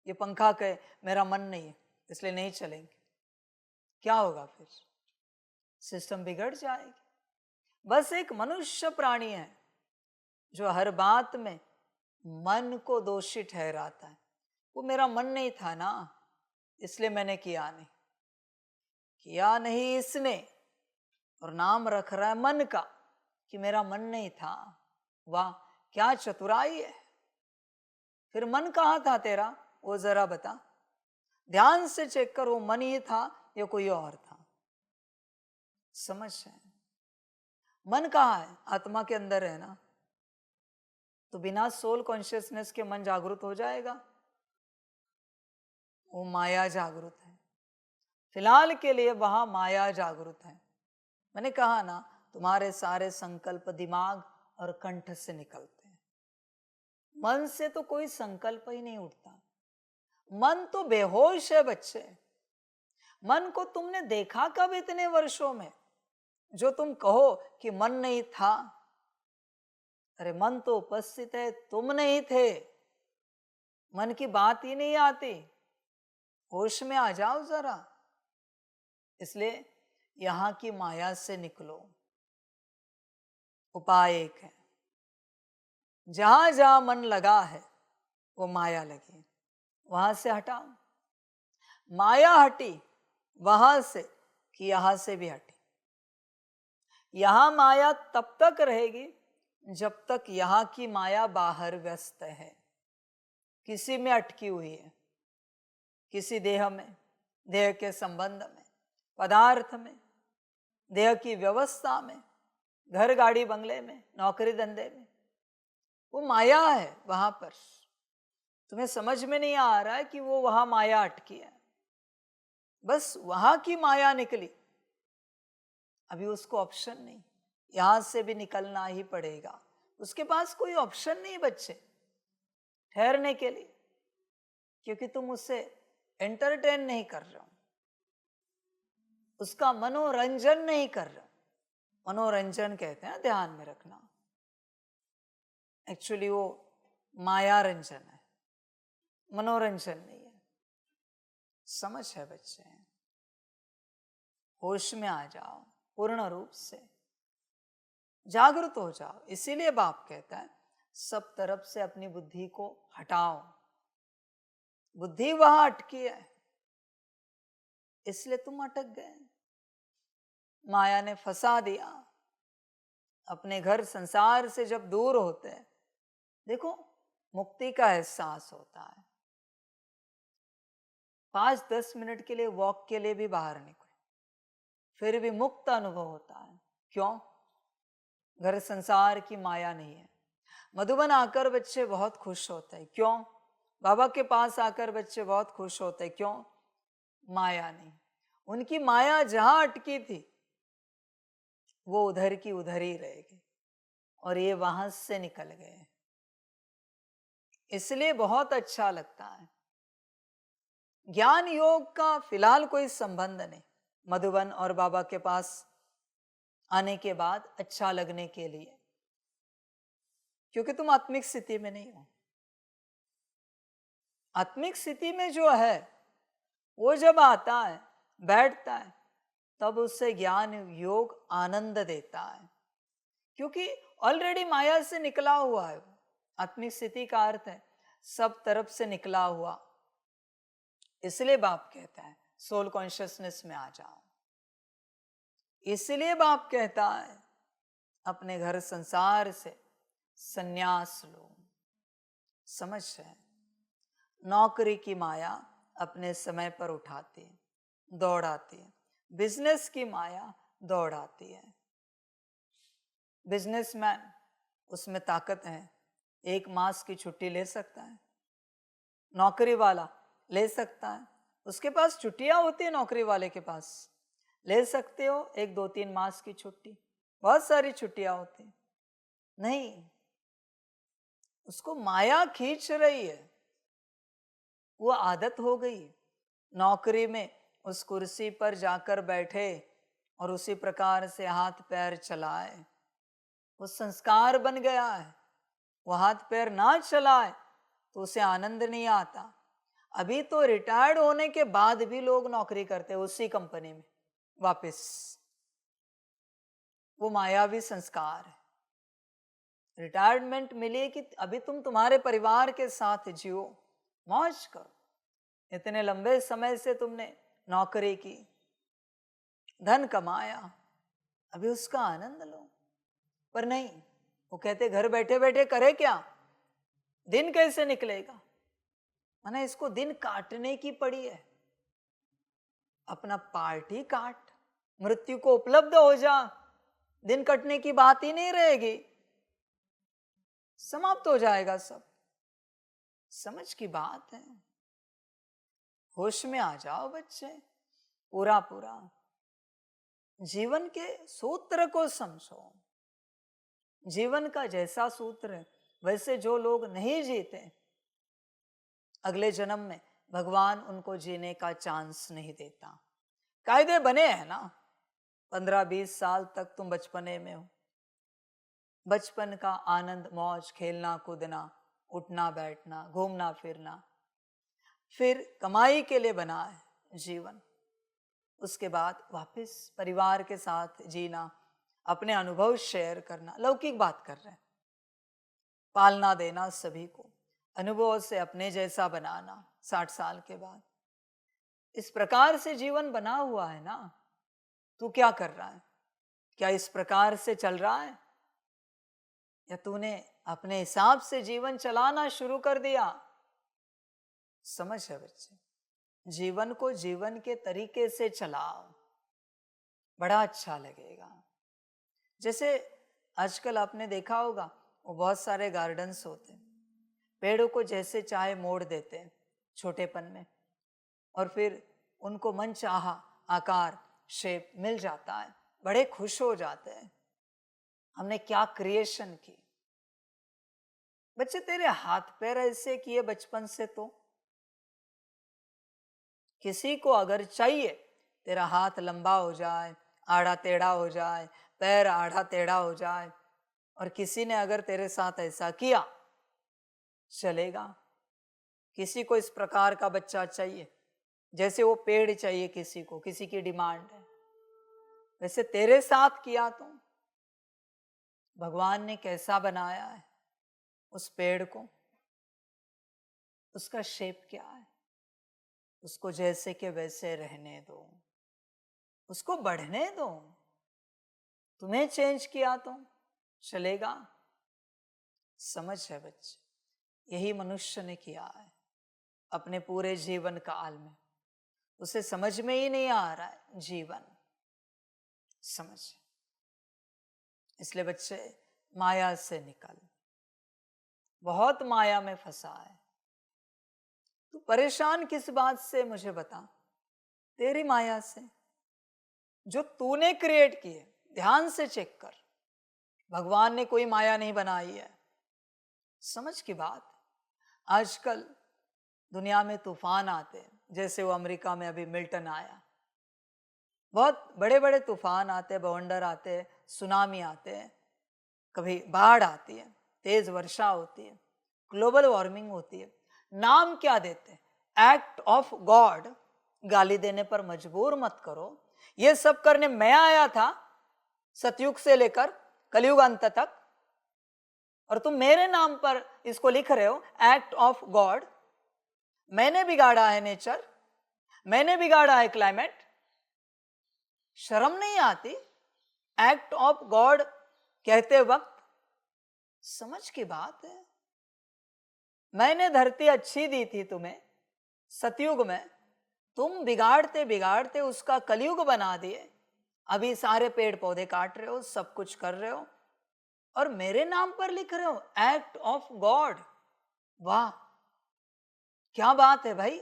Speaker 4: ये पंखा कहे मेरा मन नहीं है इसलिए नहीं चलेंगे, क्या होगा फिर? सिस्टम बिगड़ जाएगी। बस एक मनुष्य प्राणी है जो हर बात में मन को दोषी ठहराता है। वो मेरा मन नहीं था ना इसलिए मैंने किया नहीं, किया नहीं इसने, और नाम रख रहा है मन का कि मेरा मन नहीं था। वाह क्या चतुराई है। फिर मन कहाँ था तेरा वो जरा बता। ध्यान से चेक कर, वो मन ही था या कोई और था? समझ है? मन कहाँ है? आत्मा के अंदर है ना। तो बिना सोल कॉन्शियसनेस के मन जागृत हो जाएगा? वो माया जागृत है। फिलहाल के लिए वहां माया जागृत है। मैंने कहा ना तुम्हारे सारे संकल्प दिमाग और कंठ से निकलते हैं। मन से तो कोई संकल्प ही नहीं उठता। मन तो बेहोश है बच्चे। मन को तुमने देखा कब इतने वर्षों में जो तुम कहो कि मन नहीं था? अरे मन तो उपस्थित है, तुम नहीं थे। मन की बात ही नहीं आती। होश में आ जाओ जरा। इसलिए यहां की माया से निकलो। उपाय एक है, जहां जहां मन लगा है वो माया लगी, वहां से हटाओ। माया हटी वहां से कि यहां से भी हटी। यहां माया तब तक रहेगी जब तक यहां की माया बाहर व्यस्त है, किसी में अटकी हुई है, किसी देह में, देह के संबंध में, पदार्थ में, देह की व्यवस्था में, घर गाड़ी बंगले में, नौकरी धंधे में। वो माया है वहां पर। तुम्हें समझ में नहीं आ रहा है कि वो वहां माया अटकी है। बस वहां की माया निकली, अभी उसको ऑप्शन नहीं, यहां से भी निकलना ही पड़ेगा। उसके पास कोई ऑप्शन नहीं बच्चे ठहरने के लिए, क्योंकि तुम उसे एंटरटेन नहीं कर रहे हो, उसका मनोरंजन नहीं कर रहे हो। मनोरंजन कहते हैं, ध्यान में रखना। एक्चुअली वो माया रंजन है, मनोरंजन नहीं है। समझ है बच्चे? होश में आ जाओ, पूर्ण रूप से जागृत हो जाओ। इसीलिए बाप कहता है सब तरफ से अपनी बुद्धि को हटाओ। बुद्धि वहां अटकी है, इसलिए तुम अटक गए। माया ने फंसा दिया। अपने घर संसार से जब दूर होते हैं, देखो मुक्ति का एहसास होता है। 5-10 मिनट के लिए वॉक के लिए भी बाहर निकले, फिर भी मुक्त अनुभव होता है। क्यों? घर संसार की माया नहीं है। मधुबन आकर बच्चे बहुत खुश होते हैं। क्यों? बाबा के पास आकर बच्चे बहुत खुश होते हैं। क्यों? माया नहीं। उनकी माया जहां अटकी थी वो उधर की उधर ही रहेगी, और ये वहां से निकल गए। इसलिए बहुत अच्छा लगता है। ज्ञान योग का फिलहाल कोई संबंध नहीं। मधुबन और बाबा के पास आने के बाद अच्छा लगने के लिए, क्योंकि तुम आत्मिक स्थिति में नहीं हो। आत्मिक स्थिति में जो है वो जब आता है, बैठता है, तब उससे ज्ञान योग आनंद देता है, क्योंकि ऑलरेडी माया से निकला हुआ है। आत्मिक स्थिति का अर्थ है सब तरफ से निकला हुआ। इसलिए बाप कहता है सोल कॉन्शियसनेस में आ जाओ। इसलिए बाप कहता है अपने घर संसार से संन्यास लो। समझ है? नौकरी की माया अपने समय पर उठाती है, दौड़ाती है। बिजनेस की माया दौड़ाती है। बिजनेसमैन, उसमें ताकत है, 1 मास की छुट्टी ले सकता है। नौकरी वाला ले सकता है, उसके पास छुट्टियां होती है। नौकरी वाले के पास ले सकते हो 1-2-3 मास की छुट्टी, बहुत सारी छुट्टियां होती। नहीं, उसको माया खींच रही है। वो आदत हो गई नौकरी में उस कुर्सी पर जाकर बैठे और उसी प्रकार से हाथ पैर चलाए। वो संस्कार बन गया है। वो हाथ पैर ना चलाए तो उसे आनंद नहीं आता। अभी तो रिटायर्ड होने के बाद भी लोग नौकरी करते हैं उसी कंपनी में वापस। वो मायावी संस्कार है। रिटायरमेंट मिली कि अभी तुम तुम्हारे परिवार के साथ जियो, मौज करो। इतने लंबे समय से तुमने नौकरी की, धन कमाया, अभी उसका आनंद लो। पर नहीं, वो कहते घर बैठे बैठे करे क्या, दिन कैसे निकलेगा। माने इसको दिन काटने की पड़ी है। अपना पार्ट ही काट, मृत्यु को उपलब्ध हो जा, दिन कटने की बात ही नहीं रहेगी, समाप्त हो जाएगा सब। समझ की बात है। होश में आ जाओ बच्चे, पूरा पूरा जीवन के सूत्र को समझो। जीवन का जैसा सूत्र है वैसे जो लोग नहीं जीते, अगले जन्म में भगवान उनको जीने का चांस नहीं देता। कायदे बने हैं ना, 15-20 साल तक तुम बचपने में हो। बचपन का आनंद, मौज, खेलना कूदना, उठना बैठना, घूमना फिरना, फिर कमाई के लिए बना है जीवन। उसके बाद वापस परिवार के साथ जीना, अपने अनुभव शेयर करना, लौकिक बात कर रहे हैं। पालना देना सभी को, अनुभव से अपने जैसा बनाना 60 साल के बाद। इस प्रकार से जीवन बना हुआ है ना। तू क्या कर रहा है? क्या इस प्रकार से चल रहा है, या तूने अपने हिसाब से जीवन चलाना शुरू कर दिया? समझ है बच्चे? जीवन को जीवन के तरीके से चलाओ, बड़ा अच्छा लगेगा। जैसे आजकल आपने देखा होगा वो बहुत सारे गार्डन्स होते हैं, पेड़ों को जैसे चाहे मोड़ देते हैं छोटेपन में, और फिर उनको मनचाहा आकार, शेप मिल जाता है, बड़े खुश हो जाते हैं। हमने क्या क्रिएशन की। बच्चे तेरे हाथ पैर ऐसे किए बचपन से, तो किसी को अगर चाहिए तेरा हाथ लंबा हो जाए, आड़ा टेढ़ा हो जाए, पैर आधा टेढ़ा हो जाए और किसी ने अगर तेरे साथ ऐसा किया, चलेगा? किसी को इस प्रकार का बच्चा चाहिए, जैसे वो पेड़ चाहिए किसी को, किसी की डिमांड है, वैसे तेरे साथ किया तो भगवान ने कैसा बनाया है उस पेड़ को, उसका शेप क्या है, उसको जैसे के वैसे रहने दो, उसको बढ़ने दो। तुम्हें चेंज किया तो चलेगा? समझ है बच्चे, यही मनुष्य ने किया है अपने पूरे जीवन काल में। उसे समझ में ही नहीं आ रहा है जीवन, समझ। इसलिए बच्चे माया से निकल, बहुत माया में फंसा है। तू परेशान किस बात से मुझे बता? तेरी माया से, जो तूने क्रिएट की है। ध्यान से चेक कर, भगवान ने कोई माया नहीं बनाई है। समझ की बात। आजकल दुनिया में तूफान आते हैं, जैसे वो अमेरिका में अभी मिल्टन आया, बहुत बड़े बड़े तूफान आते हैं, बवंडर आते हैं, सुनामी आते हैं, कभी बाढ़ आती है, तेज वर्षा होती है, ग्लोबल वार्मिंग होती है। नाम क्या देते हैं? Act of God. गाली देने पर मजबूर मत करो। ये सब करने मैं आया था सतयुग से लेकर कलयुग अंत तक, और तुम मेरे नाम पर इसको लिख रहे हो एक्ट ऑफ गॉड। मैंने बिगाड़ा है नेचर, मैंने बिगाड़ा है क्लाइमेट। शर्म नहीं आती एक्ट ऑफ गॉड कहते वक्त? समझ की बात है। मैंने धरती अच्छी दी थी तुम्हें सतयुग में, तुम बिगाड़ते बिगाड़ते उसका कलयुग बना दिए। अभी सारे पेड़ पौधे काट रहे हो, सब कुछ कर रहे हो, और मेरे नाम पर लिख रहे हो एक्ट ऑफ गॉड। वाह, क्या बात है भाई।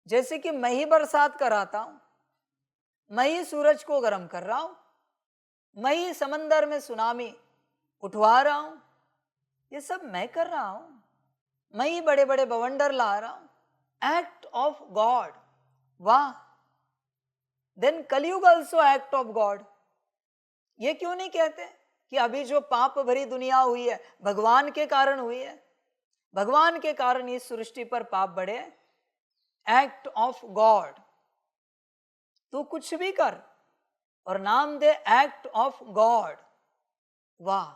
Speaker 4: जैसे कि मैं ही बरसात कराता हूं, मैं ही सूरज को गर्म कर रहा हूं, मैं ही समंदर में सुनामी उठवा रहा हूं। ये सब मैं कर रहा हूं, मैं ही बड़े बड़े बवंडर ला रहा हूं। Act of God. वाह, देन कलयुग ऑल्सो एक्ट ऑफ गॉड। ये क्यों नहीं कहते कि अभी जो पाप भरी दुनिया हुई है भगवान के कारण हुई है, भगवान के कारण इस सृष्टि पर पाप बढ़े। Act of God. तू कुछ भी कर और नाम दे एक्ट ऑफ गॉड। वाह,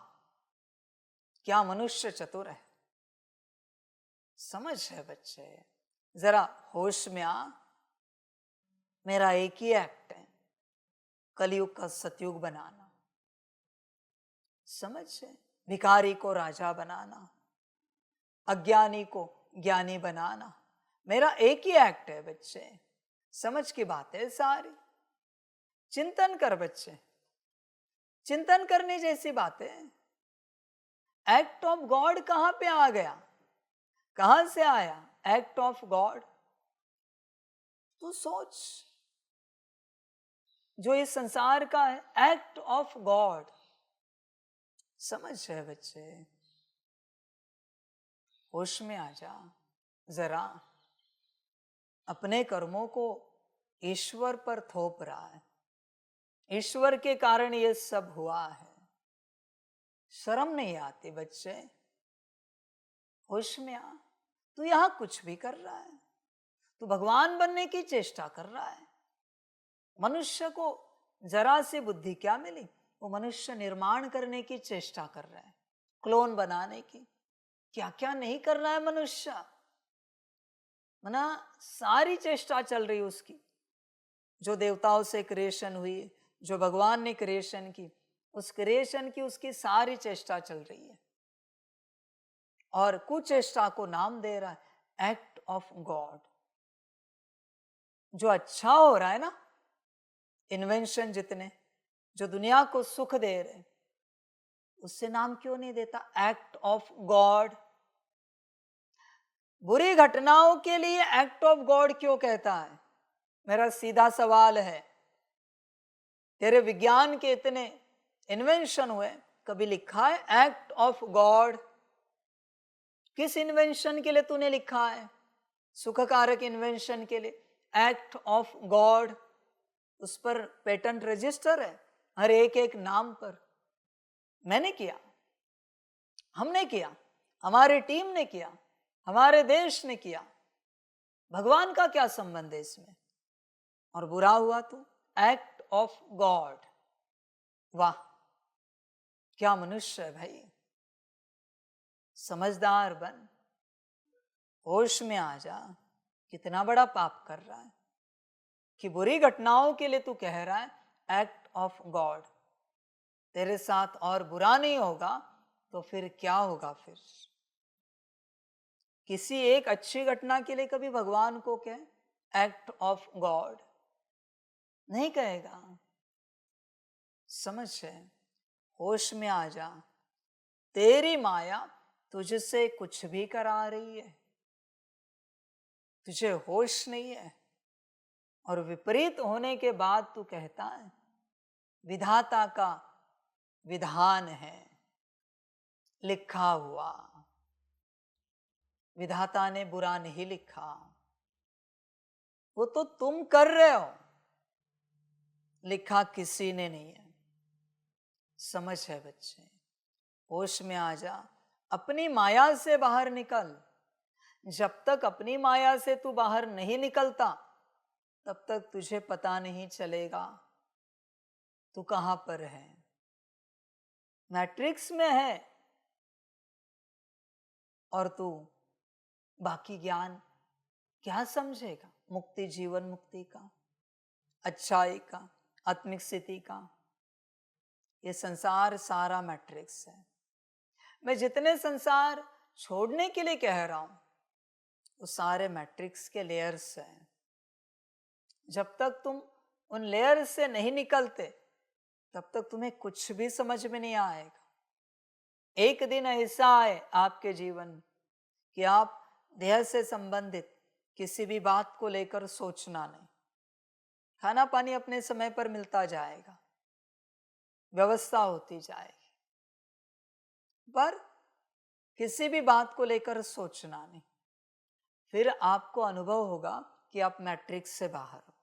Speaker 4: क्या मनुष्य चतुर है। समझ है बच्चे, जरा होश में आ। मेरा एक ही एक्ट है, कलयुग का सतयुग बनाना। समझ है, भिखारी को राजा बनाना, अज्ञानी को ज्ञानी बनाना। मेरा एक ही एक्ट है बच्चे। समझ की बात है सारी। चिंतन कर बच्चे, चिंतन करने जैसी बात है। एक्ट ऑफ गॉड कहां पे आ गया, कहां से आया एक्ट ऑफ गॉड? तू सोच, जो इस संसार का है एक्ट ऑफ गॉड। समझ है बच्चे, होश में आ जा जरा। अपने कर्मों को ईश्वर पर थोप रहा है, ईश्वर के कारण ये सब हुआ है। शर्म नहीं आती बच्चे? होश में आ। तू यहां कुछ भी कर रहा है, तू भगवान बनने की चेष्टा कर रहा है। मनुष्य को जरा सी बुद्धि क्या मिली, वो मनुष्य निर्माण करने की चेष्टा कर रहा है, क्लोन बनाने की। क्या क्या नहीं कर रहा है मनुष्य, मना सारी चेष्टा चल रही उसकी। जो देवताओं से क्रिएशन हुई, जो भगवान ने क्रिएशन की, उस क्रिएशन की उसकी सारी चेष्टा चल रही है, और कुचेष्टा को नाम दे रहा है एक्ट ऑफ गॉड। जो अच्छा हो रहा है ना, इन्वेंशन जितने जो दुनिया को सुख दे रहे, उससे नाम क्यों नहीं देता एक्ट ऑफ गॉड? बुरी घटनाओं के लिए एक्ट ऑफ गॉड क्यों कहता है? मेरा सीधा सवाल है। तेरे विज्ञान के इतने इन्वेंशन हुए, कभी लिखा है एक्ट ऑफ गॉड? किस इन्वेंशन के लिए तूने लिखा है? सुखकारक इन्वेंशन के लिए एक्ट ऑफ गॉड। उस पर पेटेंट रजिस्टर है, हर एक एक नाम पर। मैंने किया, हमने किया, हमारी टीम ने किया, हमारे देश ने किया। भगवान का क्या संबंध है इसमें? और बुरा हुआ तो एक्ट ऑफ गॉड। वाह, क्या मनुष्य है भाई। समझदार बन, होश में आ जा। कितना बड़ा पाप कर रहा है कि बुरी घटनाओं के लिए तू कह रहा है एक्ट ऑफ गॉड। तेरे साथ और बुरा नहीं होगा तो फिर क्या होगा? फिर किसी एक अच्छी घटना के लिए कभी भगवान को कहे एक्ट ऑफ गॉड? नहीं कहेगा। समझ है, होश में आ जा। तेरी माया तुझसे कुछ भी करा रही है, तुझे होश नहीं है। और विपरीत होने के बाद तू कहता है विधाता का विधान है लिखा हुआ। विधाता ने बुरा नहीं लिखा, वो तो तुम कर रहे हो, लिखा किसी ने नहीं है। समझ है बच्चे, होश में आ जा। अपनी माया से बाहर निकल। जब तक अपनी माया से तू बाहर नहीं निकलता तब तक तुझे पता नहीं चलेगा तू कहां पर है। मैट्रिक्स में है और तू बाकी ज्ञान क्या समझेगा? मुक्ति, जीवन मुक्ति का, अच्छाई का, आत्मिक स्थिति का। ये संसार सारा मैट्रिक्स है। मैं जितने संसार छोड़ने के लिए कह रहा हूं वो सारे मैट्रिक्स के लेयर्स हैं। जब तक तुम उन लेयर से नहीं निकलते तब तक तुम्हें कुछ भी समझ में नहीं आएगा। एक दिन ऐसा आए आपके जीवन कि आप देह से संबंधित किसी भी बात को लेकर सोचना नहीं। खाना पानी अपने समय पर मिलता जाएगा, व्यवस्था होती जाएगी, पर किसी भी बात को लेकर सोचना नहीं। फिर आपको अनुभव होगा कि आप मैट्रिक्स से बाहर हो।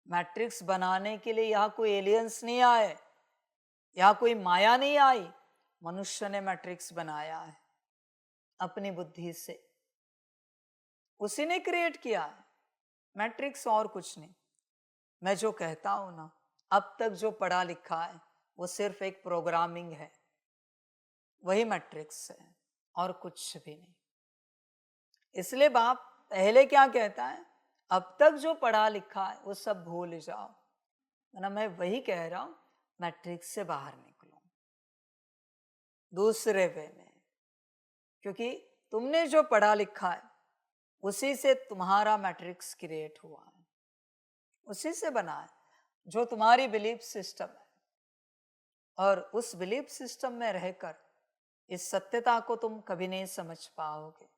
Speaker 4: मैट्रिक्स बनाने के लिए यहां कोई एलियंस नहीं आए, यहां कोई माया नहीं आई। मनुष्य ने मैट्रिक्स बनाया है अपनी बुद्धि से, उसी ने क्रिएट किया है मैट्रिक्स, और कुछ नहीं। मैं जो कहता हूं ना, अब तक जो पढ़ा लिखा है वो सिर्फ एक प्रोग्रामिंग है, वही मैट्रिक्स है और कुछ भी नहीं। इसलिए बाप पहले क्या कहता है, अब तक जो पढ़ा लिखा है वो सब भूल जाओ। ना, मैं वही कह रहा हूं, मैट्रिक्स से बाहर निकलो दूसरे वे में। क्योंकि तुमने जो पढ़ा लिखा है उसी से तुम्हारा मैट्रिक्स क्रिएट हुआ है, उसी से बना है जो तुम्हारी बिलीफ सिस्टम है। और उस बिलीफ सिस्टम में रहकर इस सत्यता को तुम कभी नहीं समझ पाओगे।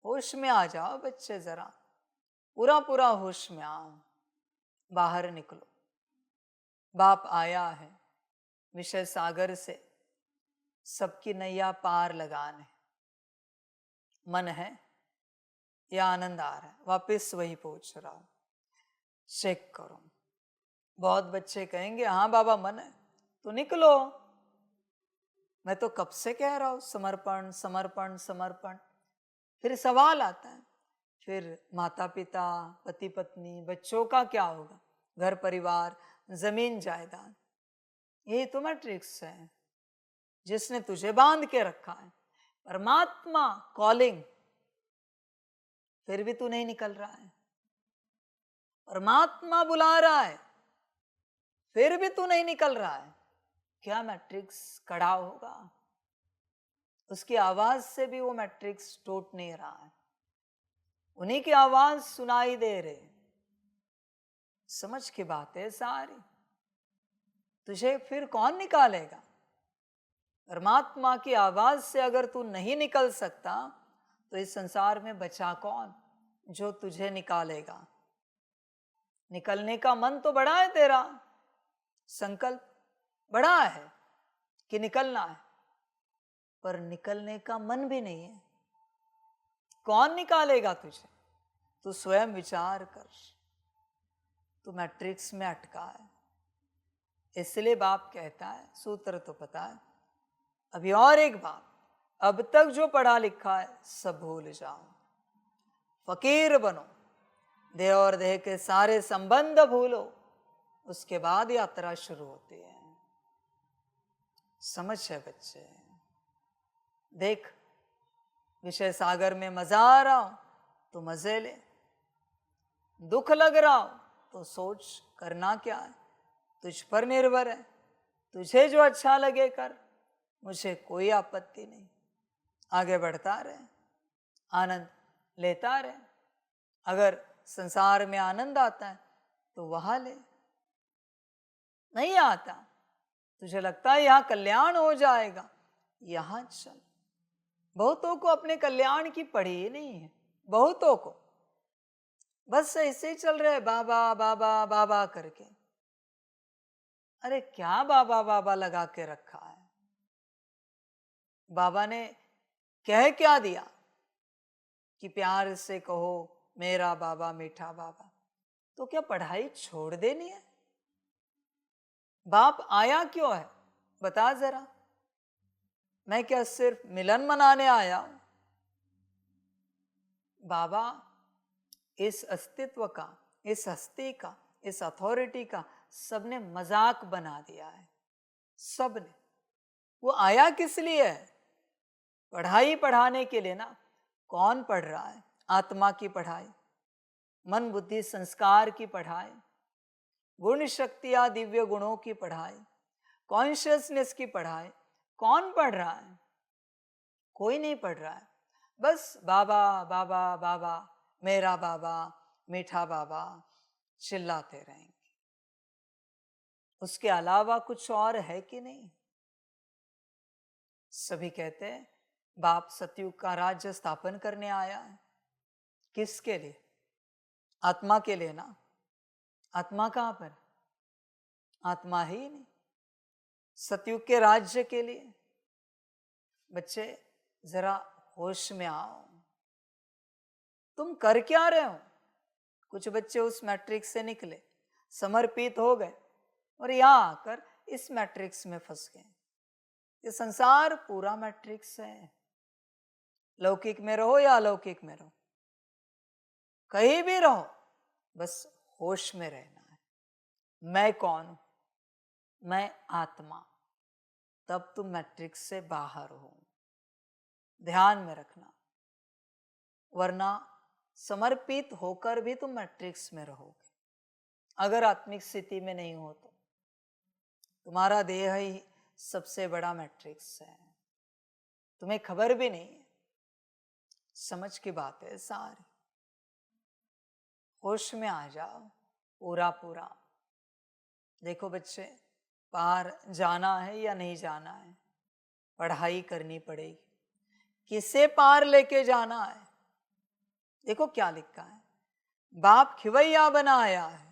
Speaker 4: होश में आ जाओ बच्चे, जरा पूरा पूरा होश में आओ, बाहर निकलो। बाप आया है विषय सागर से सबकी नैया पार लगाने। मन है या आनंद आ रहा है, वापस वही पूछ रहा हूं, चेक करो। बहुत बच्चे कहेंगे हाँ बाबा मन है, तो निकलो। मैं तो कब से कह रहा हूं समर्पण समर्पण समर्पण। फिर सवाल आता है, फिर माता पिता, पति पत्नी, बच्चों का क्या होगा? घर परिवार, जमीन जायदाद, यही तो मैट्रिक्स है जिसने तुझे बांध के रखा है। परमात्मा कॉलिंग, फिर भी तू नहीं निकल रहा है। परमात्मा बुला रहा है, फिर भी तू नहीं निकल रहा है। क्या मैट्रिक्स खड़ा होगा? उसकी आवाज से भी वो मैट्रिक्स टूट नहीं रहा है, उन्हीं की आवाज सुनाई दे रहे। समझ की बात है सारी। तुझे फिर कौन निकालेगा? परमात्मा की आवाज से अगर तू नहीं निकल सकता तो इस संसार में बचा कौन जो तुझे निकालेगा? निकलने का मन तो बड़ा है तेरा, संकल्प बड़ा है कि निकलना है, पर निकलने का मन भी नहीं है। कौन निकालेगा तुझे? तू स्वयं विचार कर। तू मैट्रिक्स में अटका है, इसलिए बाप कहता है, सूत्र तो पता है, अभी और एक बात, अब तक जो पढ़ा लिखा है सब भूल जाओ, फकीर बनो, देह और देह के सारे संबंध भूलो, उसके बाद यात्रा शुरू होती है। समझ है बच्चे? देख, विषय सागर में मजा आ रहा हो तो मजे ले, दुख लग रहा हो तो सोच करना क्या है, तुझ पर निर्भर है, तुझे जो अच्छा लगे कर, मुझे कोई आपत्ति नहीं। आगे बढ़ता रहे, आनंद लेता रहे। अगर संसार में आनंद आता है तो वहां ले, नहीं आता तुझे लगता है यहां कल्याण हो जाएगा, यहां चल। बहुतों को अपने कल्याण की पड़ी ही नहीं है, बहुतों को बस ऐसे ही चल रहे बाबा बाबा बाबा करके। अरे क्या बाबा बाबा लगा के रखा है? बाबा ने कह क्या दिया कि प्यार से कहो मेरा बाबा मीठा बाबा? तो क्या पढ़ाई छोड़ देनी है? बाप आया क्यों है बता जरा? मैं क्या सिर्फ मिलन मनाने आया हूं? बाबा इस अस्तित्व का, इस हस्ती का, इस अथॉरिटी का सबने मजाक बना दिया है, सबने। वो आया किस लिए है? पढ़ाई पढ़ाने के लिए ना। कौन पढ़ रहा है? आत्मा की पढ़ाई, मन बुद्धि संस्कार की पढ़ाई, गुण शक्तियां दिव्य गुणों की पढ़ाई, कॉन्शियसनेस की पढ़ाई। कौन पढ़ रहा है? कोई नहीं पढ़ रहा है। बस बाबा बाबा बाबा, मेरा बाबा मीठा बाबा चिल्लाते रहेंगे। उसके अलावा कुछ और है कि नहीं? सभी कहते हैं बाप सतयुग का राज्य स्थापन करने आया है। किसके लिए? आत्मा के लिए ना। आत्मा कहां पर? आत्मा ही नहीं। सतयुग के राज्य के लिए। बच्चे जरा होश में आओ, तुम कर क्या रहे हो? कुछ बच्चे उस मैट्रिक्स से निकले, समर्पित हो गए और यहां आकर इस मैट्रिक्स में फंस गए। ये संसार पूरा मैट्रिक्स है। लौकिक में रहो या अलौकिक में रहो, कहीं भी रहो, बस होश में रहना है। मैं कौन हूं? मैं आत्मा। तब तुम मैट्रिक्स से बाहर हो, ध्यान में रखना। वरना समर्पित होकर भी तुम मैट्रिक्स में रहोगे। अगर आत्मिक स्थिति में नहीं हो तो तुम्हारा देह ही सबसे बड़ा मैट्रिक्स है, तुम्हें खबर भी नहीं है। समझ की बात है सारी। होश में आ जाओ पूरा पूरा। देखो बच्चे, पार जाना है या नहीं जाना है, पढ़ाई करनी पड़ेगी। किसे पार लेके जाना है? देखो क्या लिखा है, बाप खिवैया बनाया है।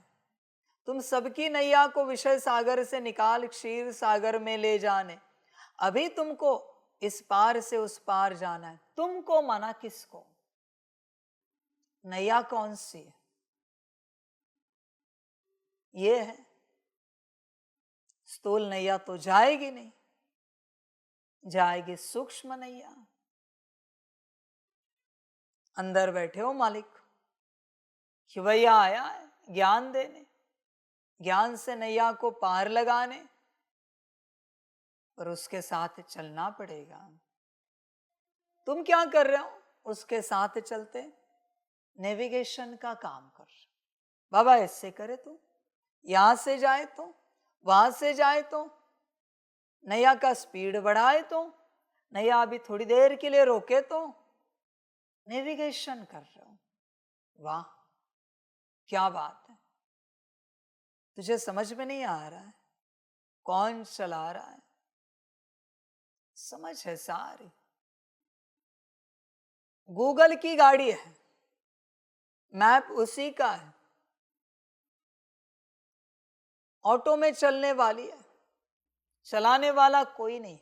Speaker 4: तुम सबकी नैया को विषय सागर से निकाल क्षीर सागर में ले जाने। अभी तुमको इस पार से उस पार जाना है। तुमको माना किसको? नैया कौन सी है? ये है। स्थूल नैया तो जाएगी नहीं, जाएगी सूक्ष्म नैया। अंदर बैठे हो मालिक, खिवैया आया है ज्ञान देने, ज्ञान से नैया को पार लगाने, पर उसके साथ चलना पड़ेगा। तुम क्या कर रहे हो? उसके साथ चलते नेविगेशन का काम कर। बाबा ऐसे करे तो, यहां से जाए तो, वहां से जाए तो, नैया का स्पीड बढ़ाए तो, नैया अभी थोड़ी देर के लिए रोके तो, नेविगेशन कर रहे हो। वाह क्या बात है। तुझे समझ में नहीं आ रहा है कौन चला रहा है? समझ है सारी। गूगल की गाड़ी है, मैप उसी का है, ऑटो में चलने वाली है, चलाने वाला कोई नहीं।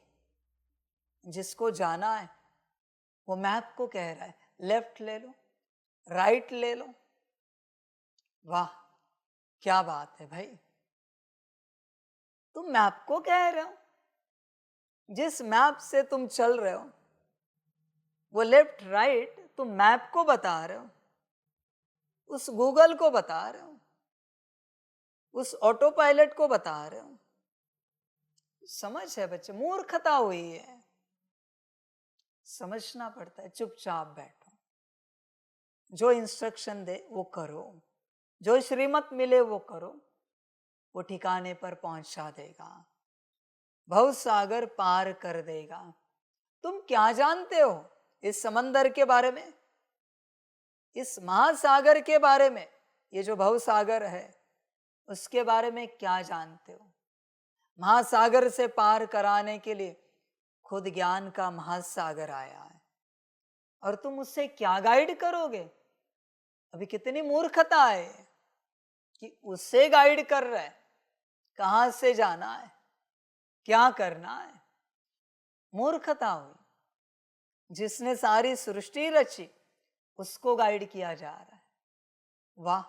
Speaker 4: जिसको जाना है वो मैप को कह रहा है लेफ्ट ले लो, राइट ले लो। वाह क्या बात है भाई। तुम मैप को कह रहे हो, जिस मैप से तुम चल रहे हो वो लेफ्ट राइट तुम मैप को बता रहे हो, उस गूगल को बता रहे हो, उस ऑटो पायलट को बता रहे हो। समझ है बच्चे, मूर्खता हुई है। समझना पड़ता है। चुपचाप बैठो, जो इंस्ट्रक्शन दे वो करो, जो श्रीमत मिले वो करो, वो ठिकाने पर पहुंचा देगा, भव सागर पार कर देगा। तुम क्या जानते हो इस समंदर के बारे में, इस महासागर के बारे में? ये जो भव सागर है उसके बारे में क्या जानते हो? महासागर से पार कराने के लिए खुद ज्ञान का महासागर आया है, और तुम उससे क्या गाइड करोगे? अभी कितनी मूर्खता है कि उससे गाइड कर रहे हैं, कहां से जाना है, क्या करना है। मूर्खता हुई। जिसने सारी सृष्टि रची उसको गाइड किया जा रहा है। वाह,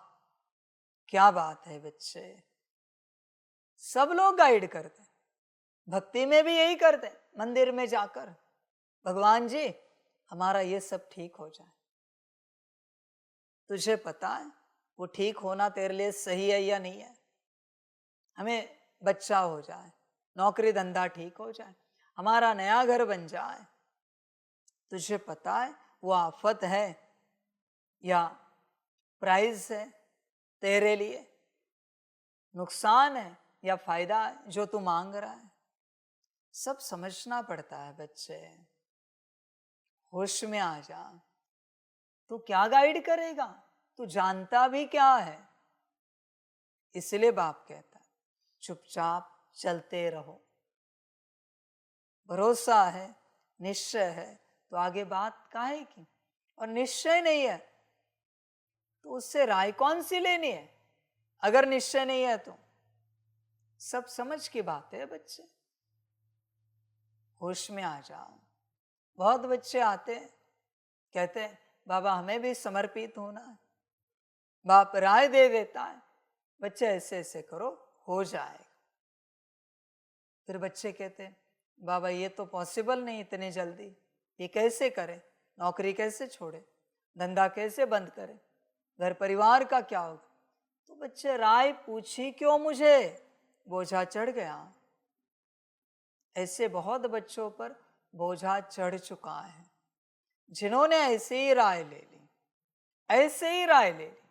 Speaker 4: क्या बात है बच्चे। सब लोग गाइड करते हैं, भक्ति में भी यही करते हैं। मंदिर में जाकर भगवान जी हमारा ये सब ठीक हो जाए। तुझे पता है वो ठीक होना तेरे लिए सही है या नहीं है? हमें बच्चा हो जाए, नौकरी धंधा ठीक हो जाए, हमारा नया घर बन जाए, तुझे पता है वो आफत है या प्राइज है तेरे लिए? नुकसान है या फायदा है जो तू मांग रहा है? सब समझना पड़ता है बच्चे। होश में आ जा। तू क्या गाइड करेगा? तू जानता भी क्या है? इसलिए बाप कहता है चुपचाप चलते रहो। भरोसा है, निश्चय है, तो आगे बात काहे की? और निश्चय नहीं है तो उससे राय कौन सी लेनी है? अगर निश्चय नहीं है तो सब समझ की बात है बच्चे। होश में आ जाओ। बहुत बच्चे आते हैं, कहते हैं बाबा हमें भी समर्पित होना है। बाप राय दे देता है, बच्चे ऐसे ऐसे करो हो जाएगा। फिर बच्चे कहते हैं बाबा ये तो पॉसिबल नहीं इतनी जल्दी, ये कैसे करे? नौकरी कैसे छोड़े? धंधा कैसे बंद करे? घर परिवार का क्या होगा? तो बच्चे राय पूछी क्यों मुझे? बोझा चढ़ गया। ऐसे बहुत बच्चों पर बोझा चढ़ चुका है, जिन्होंने ऐसे ही राय ले ली, ऐसे ही राय ले ली,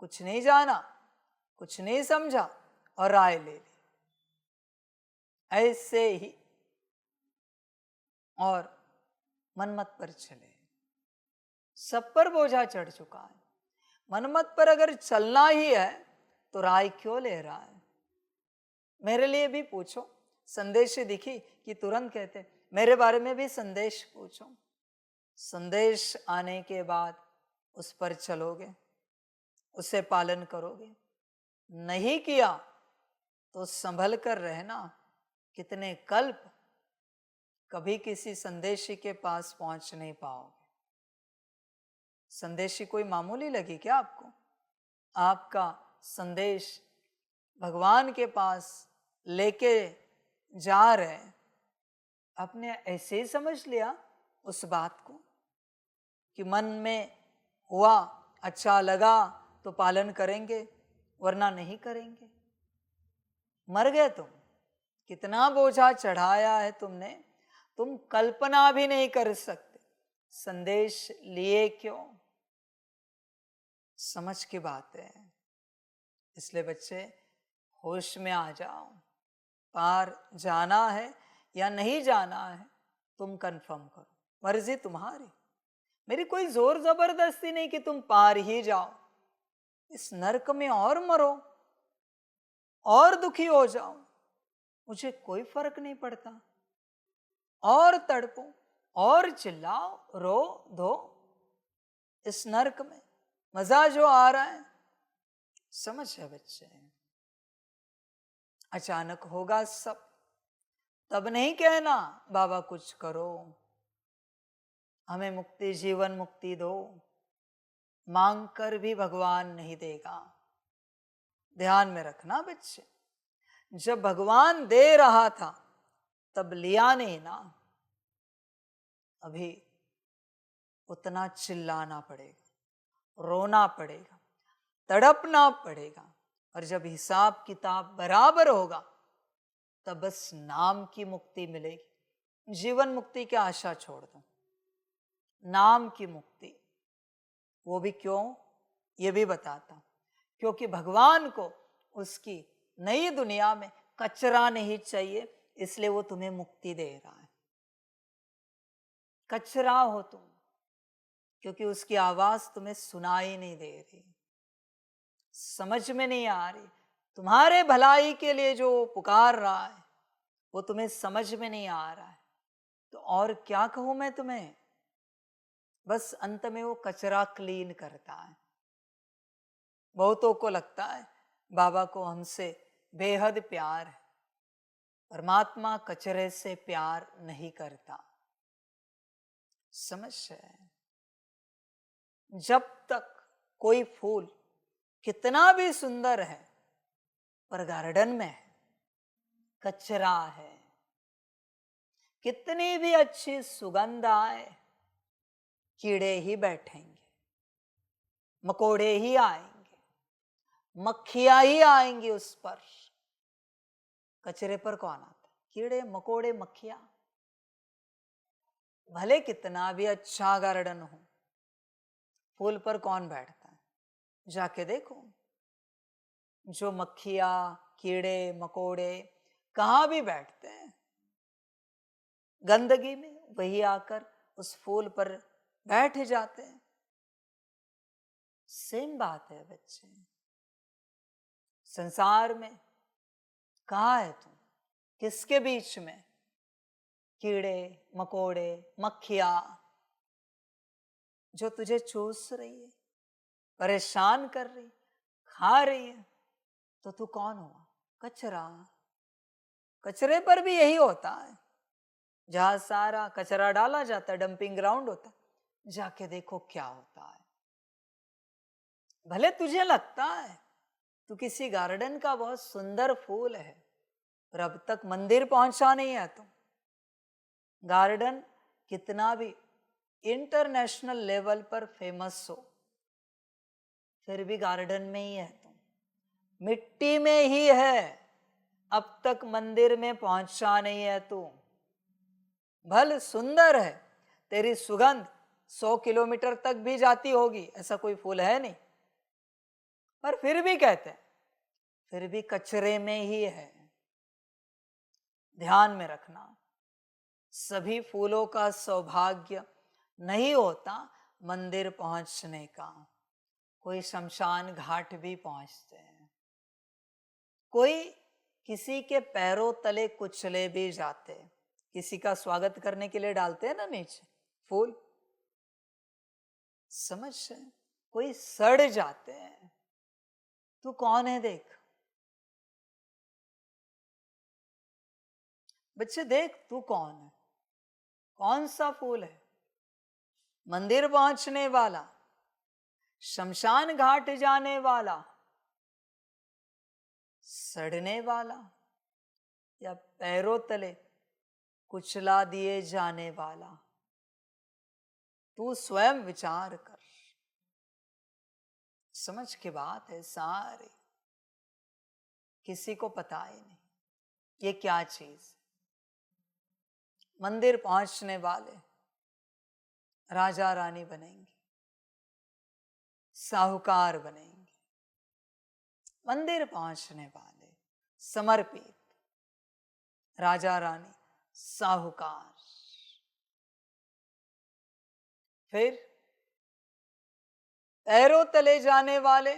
Speaker 4: कुछ नहीं जाना, कुछ नहीं समझा और राय ले ली ऐसे ही, और मनमत पर चले। सब पर बोझा चढ़ चुका है। मनमत पर अगर चलना ही है तो राय क्यों ले रहा है? मेरे लिए भी पूछो। संदेश दिखी कि तुरंत कहते मेरे बारे में भी संदेश पूछो। संदेश आने के बाद उस पर चलोगे, उसे पालन करोगे। नहीं किया तो संभल कर रहना। कितने कल्प कभी किसी संदेशी के पास पहुंच नहीं पाओगे। संदेशी कोई मामूली लगी क्या आपको? आपका संदेश भगवान के पास लेके जा रहे, आपने ऐसे ही समझ लिया उस बात को कि मन में हुआ, अच्छा लगा तो पालन करेंगे, वरना नहीं करेंगे। मर गए तुम। कितना बोझा चढ़ाया है तुमने, तुम कल्पना भी नहीं कर सकते। संदेश लिए क्यों? समझ की बात है। इसलिए बच्चे होश में आ जाओ। पार जाना है या नहीं जाना है तुम कंफर्म करो, मर्जी तुम्हारी। मेरी कोई जोर जबरदस्ती नहीं कि तुम पार ही जाओ। इस नरक में और मरो और दुखी हो जाओ, मुझे कोई फर्क नहीं पड़ता। और तड़पो और चिल्लाओ, रो धो, इस नरक में मजा जो आ रहा है। समझ है बच्चे? अचानक होगा सब, तब नहीं कहना बाबा कुछ करो, हमें मुक्ति, जीवन मुक्ति दो। मांग कर भी भगवान नहीं देगा। ध्यान में रखना बच्चे। जब भगवान दे रहा था तब लिया नहीं ना, अभी उतना चिल्लाना पड़ेगा, रोना पड़ेगा, तड़पना पड़ेगा। और जब हिसाब किताब बराबर होगा तब बस नाम की मुक्ति मिलेगी। जीवन मुक्ति की आशा छोड़ दो, नाम की मुक्ति। वो भी क्यों, ये भी बताता हूं। क्योंकि भगवान को उसकी नई दुनिया में कचरा नहीं चाहिए, इसलिए वो तुम्हें मुक्ति दे रहा है। कचरा हो तुम, क्योंकि उसकी आवाज तुम्हें सुनाई नहीं दे रही, समझ में नहीं आ रही। तुम्हारे भलाई के लिए जो पुकार रहा है वो तुम्हें समझ में नहीं आ रहा है, तो और क्या कहूं मैं तुम्हें। बस अंत में वो कचरा क्लीन करता है। बहुतों को लगता है बाबा को हमसे बेहद प्यार है, परमात्मा कचरे से प्यार नहीं करता। समझ है? जब तक कोई फूल कितना भी सुंदर है पर गार्डन में है, कचरा है, कितनी भी अच्छी सुगंध आए, कीड़े ही बैठेंगे, मकोड़े ही आएंगे, मक्खियां ही आएंगी उस पर। कचरे पर कौन आता? कीड़े मकोड़े मक्खियां। भले कितना भी अच्छा गार्डन हो, फूल पर कौन बैठता है? जाके देखो, जो मक्खियां कीड़े मकोड़े कहां भी बैठते हैं गंदगी में, वही आकर उस फूल पर बैठ जाते हैं। सेम बात है बच्चे, संसार में कहाँ है तुम? किसके बीच में? कीड़े मकोड़े मक्खियां जो तुझे चूस रही है, परेशान कर रही, खा रही है, तो तू कौन हुआ? कचरा। कचरे पर भी यही होता है, जहां सारा कचरा डाला जाता है, डंपिंग ग्राउंड होता है, जाके देखो क्या होता है। भले तुझे लगता है तू किसी गार्डन का बहुत सुंदर फूल है, पर अब तक मंदिर पहुंचा नहीं है तुम। गार्डन कितना भी इंटरनेशनल लेवल पर फेमस हो, फिर भी गार्डन में ही है तुम, मिट्टी में ही है, अब तक मंदिर में पहुंचा नहीं है तू। भल सुंदर है, तेरी सुगंध 100 किलोमीटर तक भी जाती होगी, ऐसा कोई फूल है नहीं, पर फिर भी कहते हैं, फिर भी कचरे में ही है। ध्यान में रखना, सभी फूलों का सौभाग्य नहीं होता मंदिर पहुंचने का। कोई शमशान घाट भी पहुंचते हैं, कोई किसी के पैरों तले कुचले भी जाते, किसी का स्वागत करने के लिए डालते हैं ना नीचे फूल, समझ है? कोई सड़ जाते हैं। तू कौन है देख बच्चे, देख तू कौन है, कौन सा फूल है? मंदिर पहुंचने वाला, शमशान घाट जाने वाला, सड़ने वाला, या पैरों तले कुचला दिए जाने वाला? तू स्वयं विचार कर। समझ की बात है सारी, किसी को पता ही नहीं ये क्या चीज। मंदिर पहुंचने वाले राजा रानी बनेंगे, साहूकार बनेंगे। मंदिर पहुंचने वाले समर्पित, राजा रानी साहूकार। फिर पैरों तले जाने वाले,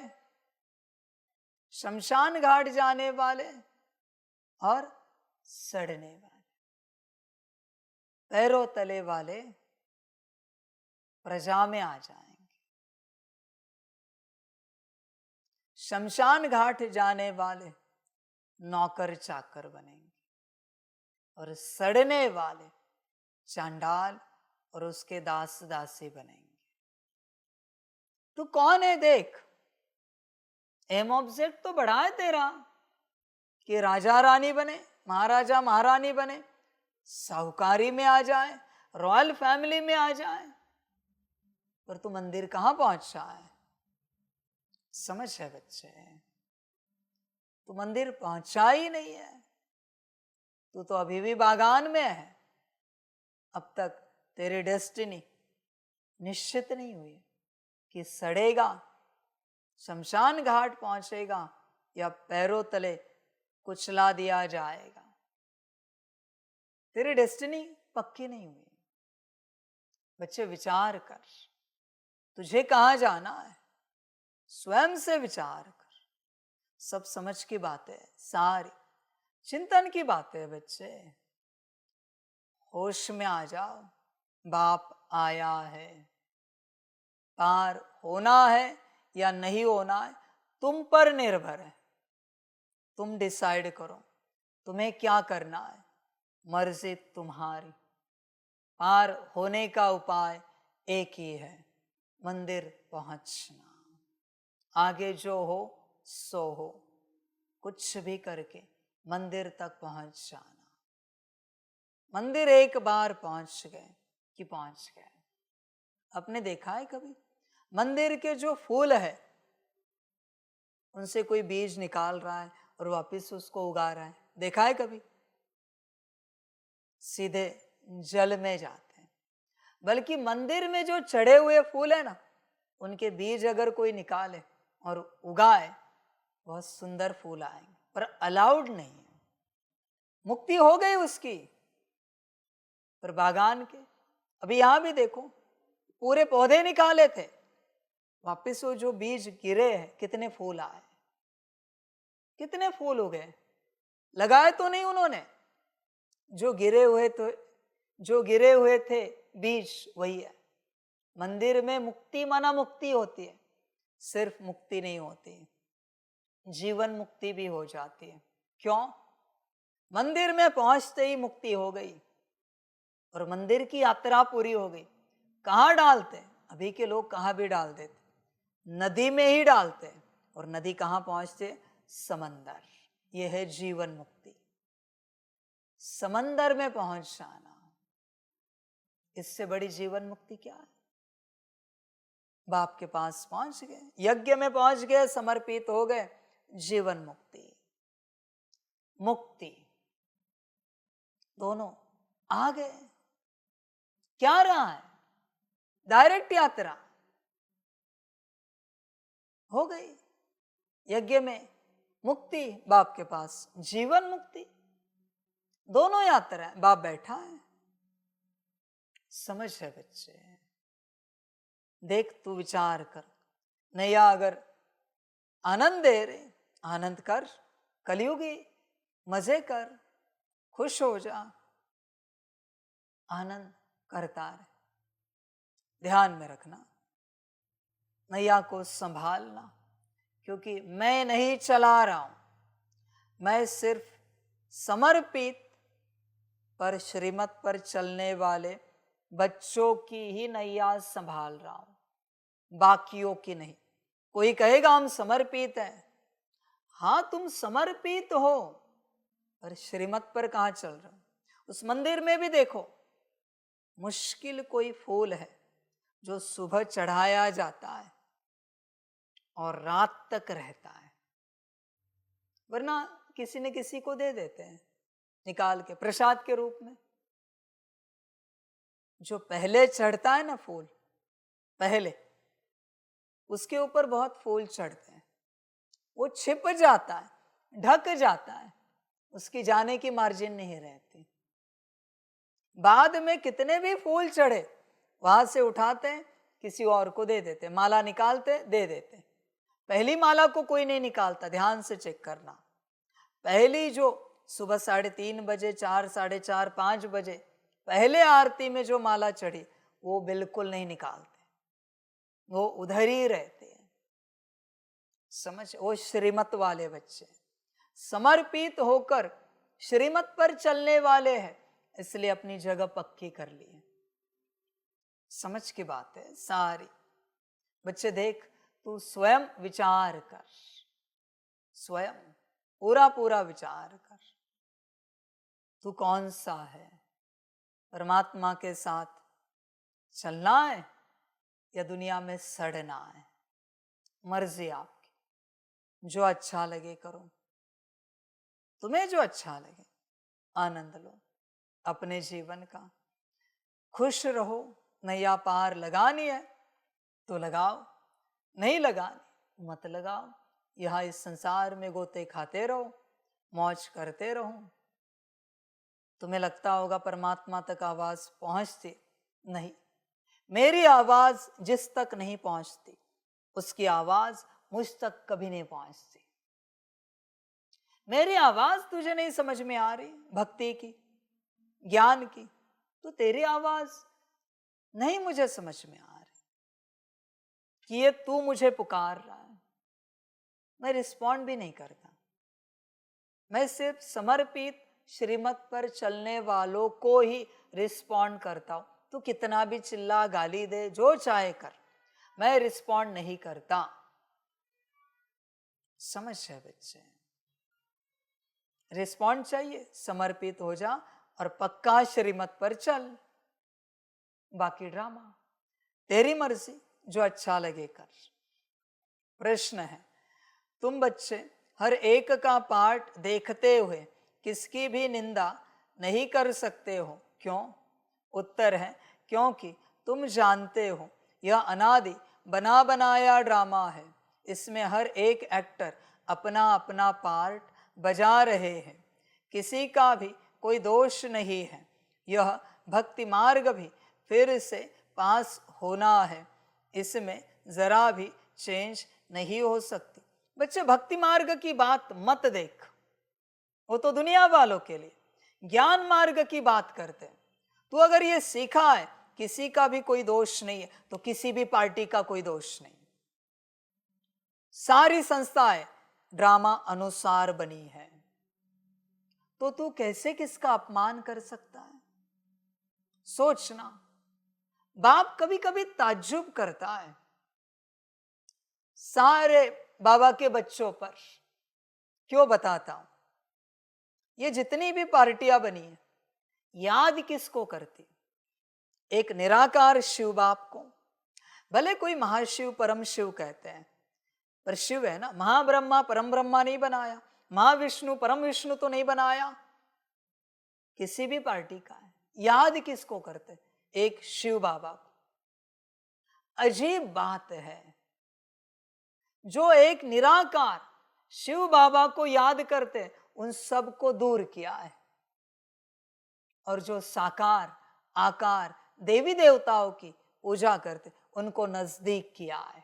Speaker 4: शमशान घाट जाने वाले और सड़ने वाले। पैरों तले वाले प्रजा में आ जाएंगे, शमशान घाट जाने वाले नौकर चाकर बनेंगे, और सड़ने वाले चांडाल और उसके दास दासी बनेंगे। तू कौन है देख, एम ऑब्जेक्ट तो बड़ा है तेरा, कि राजा रानी बने, महाराजा महारानी बने, साहूकारी में आ जाए, रॉयल फैमिली में आ जाए, पर तू मंदिर कहां पहुंचा है? समझ है बच्चे, तू मंदिर पहुंचा ही नहीं है, तू तो अभी भी बागान में है। अब तक तेरी डेस्टिनी निश्चित नहीं हुई कि सड़ेगा, शमशान घाट पहुंचेगा या पैरों तले कुचला दिया जाएगा। तेरी डेस्टिनी पक्की नहीं हुई। बच्चे विचार कर, तुझे कहां जाना है, स्वयं से विचार कर। सब समझ की बातें, सारी चिंतन की बातें। बच्चे होश में आ जाओ, बाप आया है। पार होना है या नहीं होना है तुम पर निर्भर है। तुम डिसाइड करो तुम्हें क्या करना है, मर्जी तुम्हारी। पार होने का उपाय एक ही है, मंदिर पहुंचना। आगे जो हो सो हो, कुछ भी करके मंदिर तक पहुंच जाना। मंदिर एक बार पहुंच गए कि पहुंच गए। आपने देखा है कभी मंदिर के जो फूल है उनसे कोई बीज निकाल रहा है और वापस उसको उगा रहा है? देखा है कभी? सीधे जल में जाते हैं। बल्कि मंदिर में जो चढ़े हुए फूल है ना, उनके बीज अगर कोई निकाले और उगाए, बहुत सुंदर फूल आएंगे, पर अलाउड नहीं है। मुक्ति हो गई उसकी। पर बागान के अभी यहां भी देखो, पूरे पौधे निकाले थे, वापिस वो जो बीज गिरे हैं, कितने फूल आए, कितने फूल उगे। लगाए तो नहीं उन्होंने, जो गिरे हुए थे बीज वही है। मंदिर में मुक्ति माना मुक्ति होती है, सिर्फ मुक्ति नहीं होती, जीवन मुक्ति भी हो जाती है। क्यों? मंदिर में पहुंचते ही मुक्ति हो गई और मंदिर की यात्रा पूरी हो गई। कहाँ डालते? अभी के लोग कहाँ भी डाल देते, नदी में ही डालते। और नदी कहाँ पहुंचते? समंदर। यह है जीवन मुक्ति, समंदर में पहुंच जाना। इससे बड़ी जीवन मुक्ति क्या है? बाप के पास पहुंच गए, यज्ञ में पहुंच गए, समर्पित हो गए, जीवन मुक्ति मुक्ति दोनों आ गए। क्या रहा है? डायरेक्ट यात्रा हो गई। यज्ञ में मुक्ति, बाप के पास जीवन मुक्ति, दोनों यात्रा है। बाप बैठा है। समझ है बच्चे? देख, तू विचार कर, नैया अगर आनंद दे रहे, आनंद कर, कलयुगी मजे कर, खुश हो जा, आनंद करता रहे। ध्यान में रखना, नैया को संभालना, क्योंकि मैं नहीं चला रहा हूं, मैं सिर्फ समर्पित पर श्रीमत पर चलने वाले बच्चों की ही नैया संभाल रहा हूं, बाकियों की नहीं। कोई कहेगा हम समर्पित हैं, हाँ तुम समर्पित हो, पर श्रीमत पर कहां चल रहे हो? उस मंदिर में भी देखो, मुश्किल कोई फूल है जो सुबह चढ़ाया जाता है और रात तक रहता है, वरना किसी न किसी को दे देते हैं निकाल के प्रसाद के रूप में। जो पहले चढ़ता है ना फूल, पहले उसके ऊपर बहुत फूल चढ़ते हैं, वो छिप जाता है, ढक जाता है, उसकी जाने की मार्जिन नहीं रहती। बाद में कितने भी फूल चढ़े, वहां से उठाते हैं, किसी और को दे देते, माला निकालते दे देते। पहली माला को कोई नहीं निकालता, ध्यान से चेक करना। पहली जो सुबह 3:30 बजे, 4, 4:30, 5 बजे पहले आरती में जो माला चढ़ी, वो बिल्कुल नहीं निकालते, वो उधर ही रहते हैं। समझ? वो श्रीमत वाले बच्चे समर्पित होकर श्रीमत पर चलने वाले हैं, इसलिए अपनी जगह पक्की कर ली है। समझ की बात है सारी। बच्चे देख, तू स्वयं विचार कर, स्वयं पूरा पूरा विचार कर, तू कौन सा है? परमात्मा के साथ चलना है या दुनिया में सड़ना है? मर्जी आपकी, जो अच्छा लगे करो, तुम्हें जो अच्छा लगे आनंद लो अपने जीवन का, खुश रहो। नैया पार लगानी है तो लगाओ, नहीं लगानी मत लगाओ। यहाँ इस संसार में गोते खाते रहो, मौज करते रहो। तुम्हें लगता होगा परमात्मा तक आवाज पहुंचती, नहीं। मेरी आवाज जिस तक नहीं पहुंचती उसकी आवाज मुझ तक कभी नहीं पहुंचती। मेरी आवाज तुझे नहीं समझ में आ रही भक्ति की, ज्ञान की, तो तेरी आवाज नहीं मुझे समझ में आ रही कि ये तू मुझे पुकार रहा है। मैं रिस्पॉन्ड भी नहीं करता, मैं सिर्फ समर्पित श्रीमत पर चलने वालों को ही रिस्पॉन्ड करता हूं। तू कितना भी चिल्ला गाली दे, जो चाहे कर, मैं रिस्पॉन्ड नहीं करता। समझ है बच्चे? रिस्पॉन्ड चाहिए, समर्पित हो जा और पक्का श्रीमत पर चल। बाकी ड्रामा तेरी मर्जी, जो अच्छा लगे कर। प्रश्न है, तुम बच्चे हर एक का पाठ देखते हुए किसकी भी निंदा नहीं कर सकते हो, क्यों? उत्तर है, क्योंकि तुम जानते हो यह अनादि बना बनाया ड्रामा है। इसमें हर एक एक्टर अपना अपना पार्ट बजा रहे हैं, किसी का भी कोई दोष नहीं है। यह भक्ति मार्ग भी फिर से पास होना है, इसमें जरा भी चेंज नहीं हो सकती। बच्चे भक्ति मार्ग की बात मत देख, वो तो दुनिया वालों के लिए। ज्ञान मार्ग की बात करते हैं। तो अगर ये सीखा है किसी का भी कोई दोष नहीं है, तो किसी भी पार्टी का कोई दोष नहीं। सारी संस्थाएं ड्रामा अनुसार बनी है, तो तू कैसे किसका अपमान कर सकता है? सोचना। बाप कभी कभी ताज्जुब करता है सारे बाबा के बच्चों पर। क्यों बताता हूं? ये जितनी भी पार्टियां बनी है, याद किसको करती? एक निराकार शिव बाप को। भले कोई महाशिव परम शिव कहते हैं, पर शिव है ना, महाब्रह्मा परम ब्रह्मा नहीं बनाया, महाविष्णु परम विष्णु तो नहीं बनाया। किसी भी पार्टी का है, याद किसको करते? एक शिव बाबा को। अजीब बात है, जो एक निराकार शिव बाबा को याद करते उन सबको दूर किया है, और जो साकार आकार देवी देवताओं की पूजा करते उनको नजदीक किया है।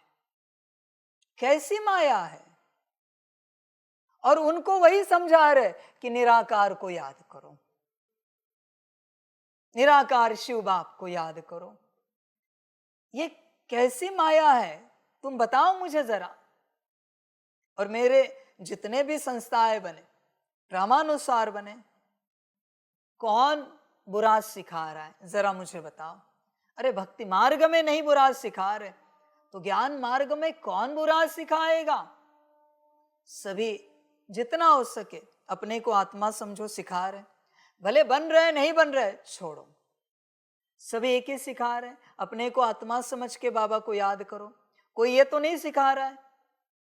Speaker 4: कैसी माया है! और उनको वही समझा रहे कि निराकार को याद करो, निराकार शिव बाप को याद करो। ये कैसी माया है, तुम बताओ मुझे जरा। और मेरे जितने भी संस्थाएं बने ड्रामानुसार बने, कौन बुरा सिखा रहा है जरा मुझे बताओ। अरे भक्ति मार्ग में नहीं बुरा सिखा रहे, तो ज्ञान मार्ग में कौन बुरा सिखाएगा? सभी जितना हो सके अपने को आत्मा समझो सिखा रहे। भले बन रहे नहीं बन रहे छोड़ो, सभी एक ही सिखा रहे, अपने को आत्मा समझ के बाबा को याद करो। कोई ये तो नहीं सिखा रहा है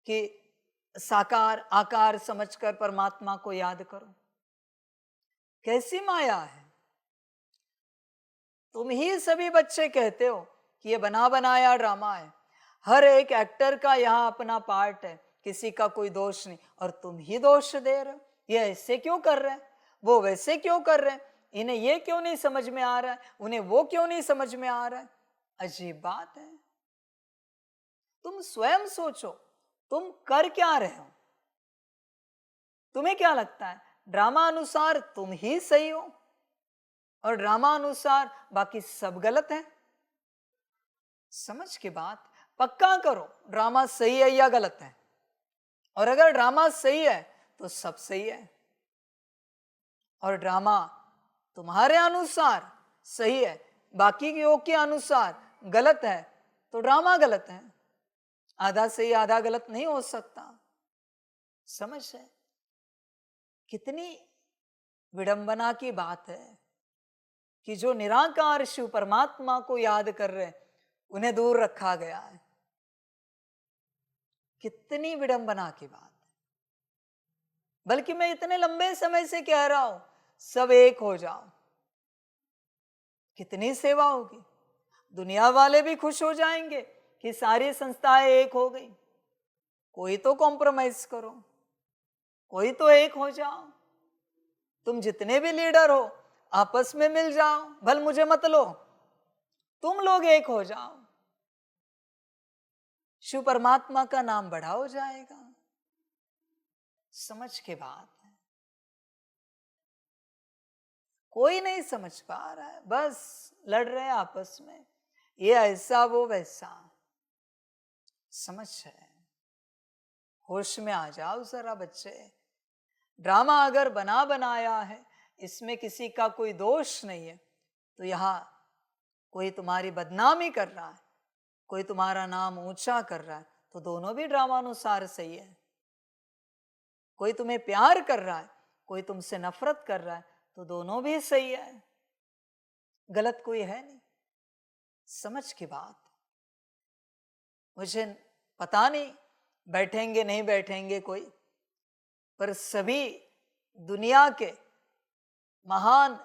Speaker 4: कि साकार आकार समझकर परमात्मा को याद करो। कैसी माया है! तुम ही सभी बच्चे कहते हो कि ये बना बनाया ड्रामा है, हर एक एक्टर का यहाँ अपना पार्ट है, किसी का कोई दोष नहीं, और तुम ही दोष दे रहे हो। ये ऐसे क्यों कर रहे हैं, वो वैसे क्यों कर रहे हैं, इन्हें ये क्यों नहीं समझ में आ रहा है, उन्हें वो क्यों नहीं समझ में आ रहा है। अजीब बात है। तुम स्वयं सोचो, तुम कर क्या रहे हो? तुम्हें क्या लगता है ड्रामा अनुसार तुम ही सही हो और ड्रामा अनुसार बाकी सब गलत है? समझ के बात पक्का करो, ड्रामा सही है या गलत है। और अगर ड्रामा सही है तो सब सही है, और ड्रामा तुम्हारे अनुसार सही है, बाकी के अनुसार गलत है, तो ड्रामा गलत है। आधा सही आधा गलत नहीं हो सकता। समझ है? कितनी विडंबना की बात है कि जो निराकार शिव परमात्मा को याद कर रहे हैं उन्हें दूर रखा गया है। कितनी विडंबना की बात है। बल्कि मैं इतने लंबे समय से कह रहा हूं, सब एक हो जाओ। कितनी सेवा होगी, दुनिया वाले भी खुश हो जाएंगे कि सारी संस्थाएं एक हो गई। कोई तो कॉम्प्रोमाइज करो, कोई तो एक हो जाओ। तुम जितने भी लीडर हो आपस में मिल जाओ, भल मुझे मत लो, तुम लोग एक हो जाओ। शिव परमात्मा का नाम बड़ा हो जाएगा। समझ के बात है। कोई नहीं समझ पा रहा है, बस लड़ रहे हैं आपस में, ये ऐसा वो वैसा। समझ है, होश में आ जाओ जरा बच्चे। ड्रामा अगर बना बनाया है, इसमें किसी का कोई दोष नहीं है, तो यहां कोई तुम्हारी बदनामी कर रहा है, कोई तुम्हारा नाम ऊंचा कर रहा है, तो दोनों भी ड्रामा अनुसार सही है। कोई तुम्हें प्यार कर रहा है, कोई तुमसे नफरत कर रहा है, तो दोनों भी सही है। गलत कोई है नहीं। समझ की बात। मुझे पता नहीं बैठेंगे नहीं बैठेंगे कोई, पर सभी दुनिया के महान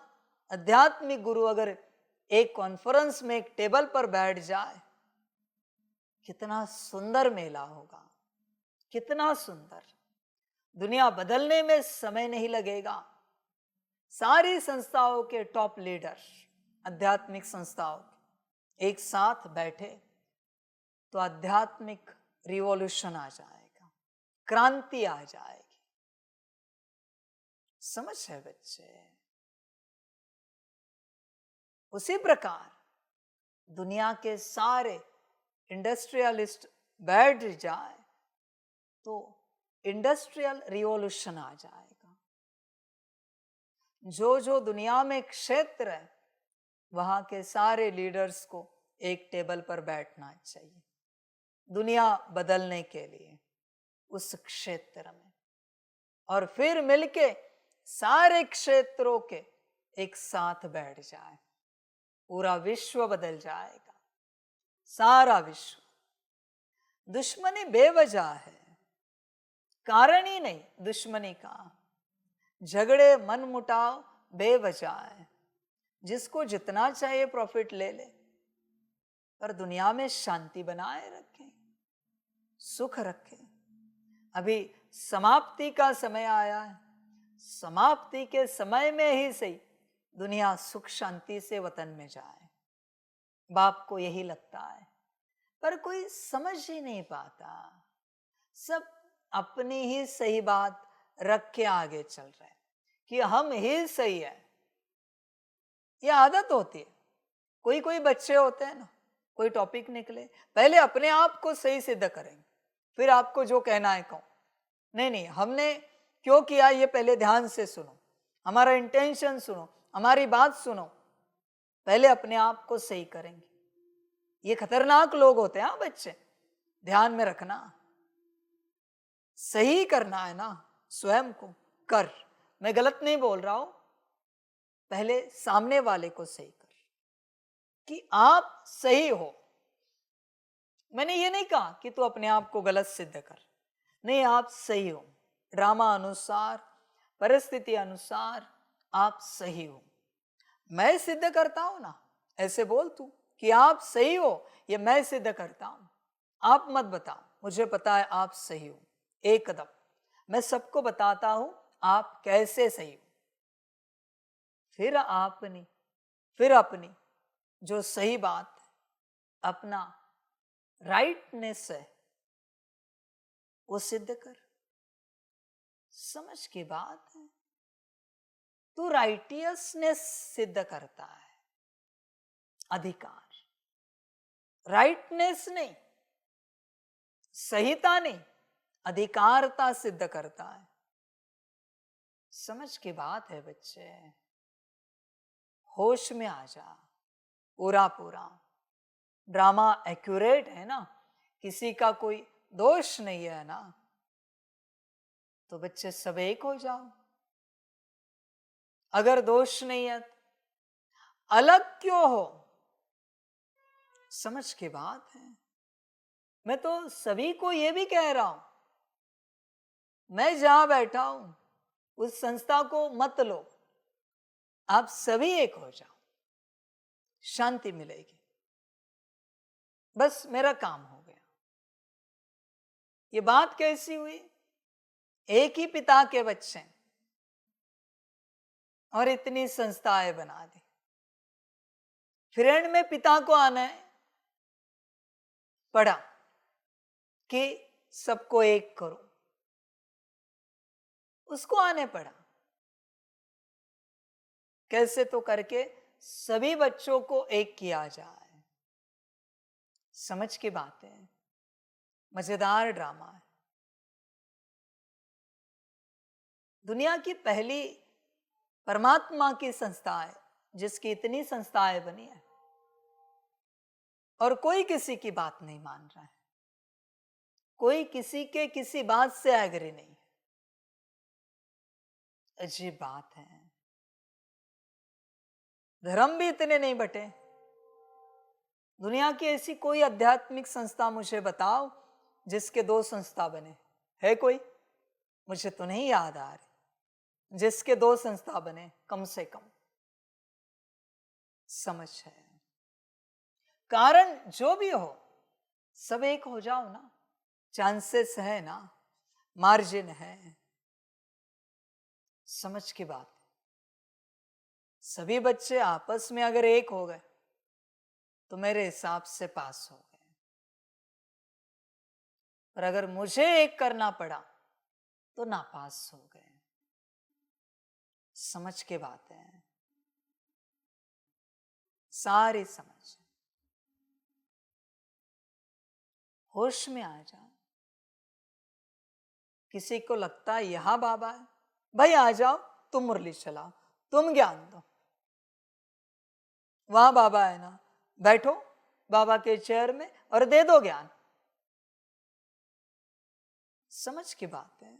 Speaker 4: आध्यात्मिक गुरु अगर एक कॉन्फ्रेंस में एक टेबल पर बैठ जाए, कितना सुंदर मेला होगा, कितना सुंदर। दुनिया बदलने में समय नहीं लगेगा। सारी संस्थाओं के टॉप लीडर, आध्यात्मिक संस्थाओं एक साथ बैठे तो आध्यात्मिक रिवॉल्यूशन आ जाएगा, क्रांति आ जाएगी। समझ है बच्चे। उसी प्रकार दुनिया के सारे इंडस्ट्रियलिस्ट बैठ जाए तो इंडस्ट्रियल रिवॉल्यूशन आ जाएगा। जो जो दुनिया में क्षेत्र है, वहां के सारे लीडर्स को एक टेबल पर बैठना चाहिए दुनिया बदलने के लिए उस क्षेत्र में, और फिर मिलके सारे क्षेत्रों के एक साथ बैठ जाए, पूरा विश्व बदल जाएगा। सारा विश्व। दुश्मनी बेवजह है, कारण ही नहीं दुश्मनी का। झगड़े मन मुटाव बेवजह है। जिसको जितना चाहिए प्रॉफिट ले ले, पर दुनिया में शांति बनाए रखें, सुख रखें। अभी समाप्ति का समय आया है, समाप्ति के समय में ही सही दुनिया सुख शांति से वतन में जाए। बाप को यही लगता है, पर कोई समझ ही नहीं पाता। सब अपनी ही सही बात रख के आगे चल रहे हैं कि हम ही सही है। ये आदत होती है। कोई कोई बच्चे होते हैं ना, कोई टॉपिक निकले, पहले अपने आप को सही सिद्ध करेंगे, फिर आपको जो कहना है कहो। नहीं नहीं, हमने क्यों किया ये पहले ध्यान से सुनो, हमारा इंटेंशन सुनो, हमारी बात सुनो, पहले अपने आप को सही करेंगे। ये खतरनाक लोग होते हैं। हाँ बच्चे, ध्यान में रखना। सही करना है ना, स्वयं को कर। मैं गलत नहीं बोल रहा हूं, पहले सामने वाले को सही कर कि आप सही हो। मैंने ये नहीं कहा कि तू अपने आप को गलत सिद्ध कर, नहीं, आप सही हो। ड्रामा अनुसार, परिस्थिति अनुसार आप सही हो। मैं सिद्ध करता हूं ना, ऐसे बोल तू कि आप सही हो, ये मैं सिद्ध करता हूं। आप मत बताओ, मुझे पता है आप सही हो। एक कदम मैं सबको बताता हूं आप कैसे सही हो, फिर अपनी जो सही बात है, अपना राइटनेस है, वो सिद्ध कर। समझ की बात है। तू राइटियसनेस सिद्ध करता है, अधिकार, राइटनेस नहीं, सहीता नहीं, अधिकारता सिद्ध करता है। समझ की बात है बच्चे। होश में आ जा पूरा पूरा। ड्रामा एक्यूरेट है ना, किसी का कोई दोष नहीं है ना, तो बच्चे सब एक हो जाओ। अगर दोष नहीं है तो अलग क्यों हो? समझ की बात है। मैं तो सभी को यह भी कह रहा हूं, मैं जहां बैठा हूं उस संस्था को मत लो, आप सभी एक हो जाओ, शांति मिलेगी। बस मेरा काम हो गया। ये बात कैसी हुई? एक ही पिता के बच्चे और इतनी संस्थाएं बना दी। फिर एंड में पिता को आना है, पढ़ा कि सबको एक करो, उसको आने पड़ा। कैसे तो करके सभी बच्चों को एक किया जाए। समझ की बात है, मजेदार ड्रामा है। दुनिया की पहली परमात्मा की संस्था है जिसकी इतनी संस्थाएं बनी है और कोई किसी की बात नहीं मान रहा है, कोई किसी के किसी बात से एग्री नहीं है। अजीब बात है। धर्म भी इतने नहीं बटे। दुनिया की ऐसी कोई आध्यात्मिक संस्था मुझे बताओ जिसके 2 संस्था बने, है कोई? मुझे तो नहीं याद आ रही जिसके 2 संस्था बने कम से कम। समझ है। कारण जो भी हो, सब एक हो जाओ ना, चांसेस है ना, मार्जिन है। समझ की बात। सभी बच्चे आपस में अगर एक हो गए तो मेरे हिसाब से पास हो गए। पर अगर मुझे एक करना पड़ा तो नापास हो गए। समझ के बात है, सारी समझ। होश में आ जाओ। किसी को लगता है यहां बाबा है, भाई आ जाओ, तुम मुरली चलाओ, तुम ज्ञान दो। वहां बाबा है ना, बैठो बाबा के चेयर में और दे दो ज्ञान। समझ की बात है,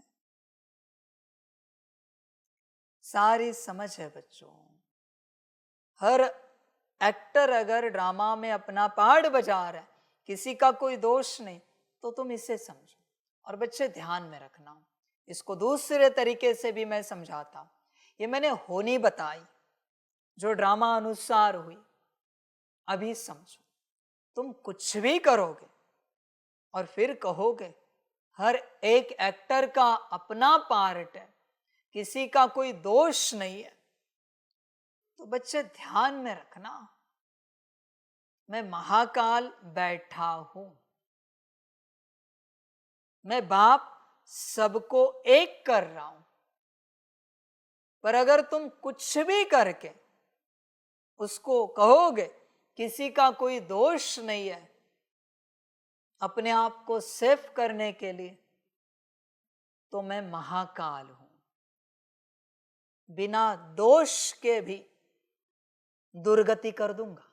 Speaker 4: सारी समझ है बच्चों। हर एक्टर अगर ड्रामा में अपना पार्ट बजा रहा है, किसी का कोई दोष नहीं, तो तुम इसे समझो। और बच्चे ध्यान में रखना, इसको दूसरे तरीके से भी मैं समझाता हूं। ये मैंने होनी बताई जो ड्रामा अनुसार हुई। अभी समझो, तुम कुछ भी करोगे और फिर कहोगे हर एक एक्टर का अपना पार्ट है, किसी का कोई दोष नहीं है, तो बच्चे ध्यान में रखना, मैं महाकाल बैठा हूं, मैं बाप सबको एक कर रहा हूं। पर अगर तुम कुछ भी करके उसको कहोगे किसी का कोई दोष नहीं है, अपने आप को सेफ करने के लिए, तो मैं महाकाल हूं, बिना दोष के भी दुर्गति कर दूंगा।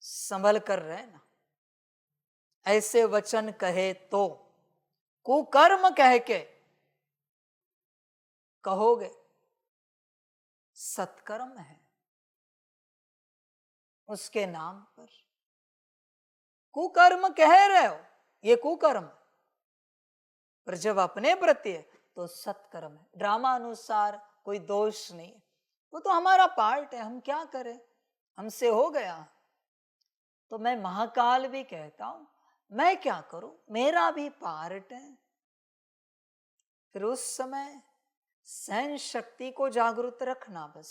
Speaker 4: संभल कर रहना। ऐसे वचन कहे तो कुकर्म कह के कहोगे सत्कर्म है, उसके नाम पर कुकर्म कह रहे हो, ये कुकर्म। पर जब अपने प्रति है तो सत्कर्म है। ड्रामा अनुसार कोई दोष नहीं है, वो तो हमारा पार्ट है, हम क्या करें, हमसे हो गया। तो मैं महाकाल भी कहता हूं, मैं क्या करूं, मेरा भी पार्ट है। फिर उस समय सहन शक्ति को जागरूक रखना बस।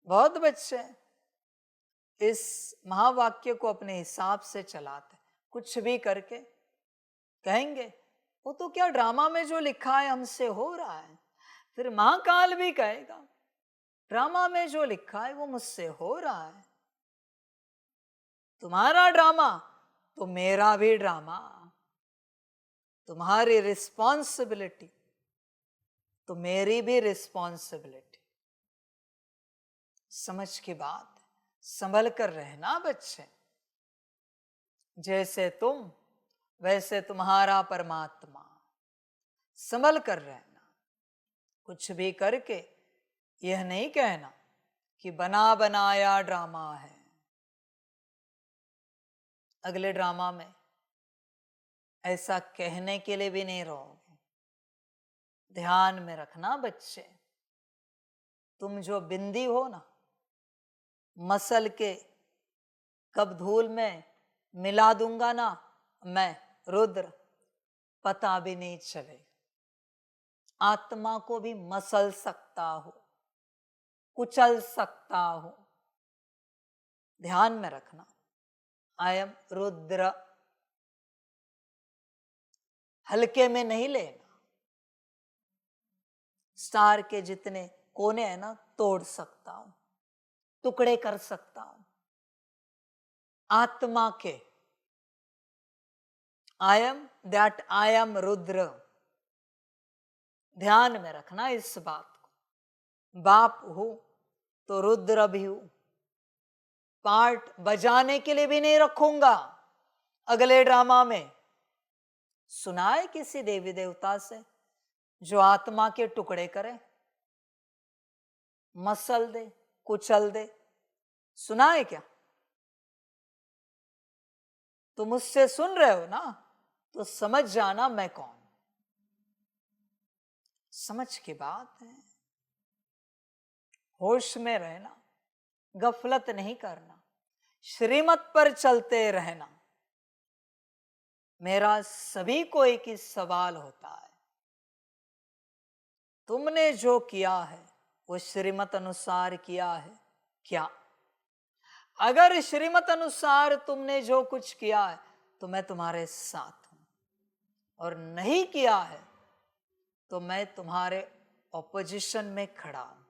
Speaker 4: बहुत बच्चे इस महावाक्य को अपने हिसाब से चलाते, कुछ भी करके कहेंगे वो तो क्या ड्रामा में जो लिखा है हमसे हो रहा है। फिर महाकाल भी कहेगा ड्रामा में जो लिखा है वो मुझसे हो रहा है। तुम्हारा ड्रामा तो मेरा भी ड्रामा, तुम्हारी रिस्पॉन्सिबिलिटी तो मेरी भी रिस्पॉन्सिबिलिटी। समझ की बात, संभल कर रहना बच्चे। जैसे तुम वैसे तुम्हारा परमात्मा, संभल कर रहना। कुछ भी करके यह नहीं कहना कि बना बनाया ड्रामा है। अगले ड्रामा में ऐसा कहने के लिए भी नहीं रहोगे। ध्यान में रखना बच्चे, तुम जो बिंदी हो ना, मसल के कब धूल में मिला दूंगा ना मैं रुद्र, पता भी नहीं चलेगा। आत्मा को भी मसल सकता हो, कुचल सकता हो। ध्यान में रखना, आई एम रुद्र। हल्के में नहीं लेना। स्टार के जितने कोने हैं ना, तोड़ सकता हूं, टुकड़े कर सकता हूं। आत्मा के I am that I am Rudra. ध्यान में रखना इस बात को। बाप हूं तो रुद्र भी हूं। पार्ट बजाने के लिए भी नहीं रखूंगा। अगले ड्रामा में सुनाए किसी देवी देवता से जो आत्मा के टुकड़े करे, मसल दे, कुचल दे, सुनाए क्या? तुम मुझसे सुन रहे हो ना, तो समझ जाना मैं कौन। समझ की बात है। होश में रहना, गफलत नहीं करना, श्रीमत पर चलते रहना। मेरा सभी को एक ही सवाल होता है, तुमने जो किया है वो श्रीमत अनुसार किया है क्या? अगर श्रीमत अनुसार तुमने जो कुछ किया है तो मैं तुम्हारे साथ हूं, और नहीं किया है तो मैं तुम्हारे ऑपोजिशन में खड़ा हूं।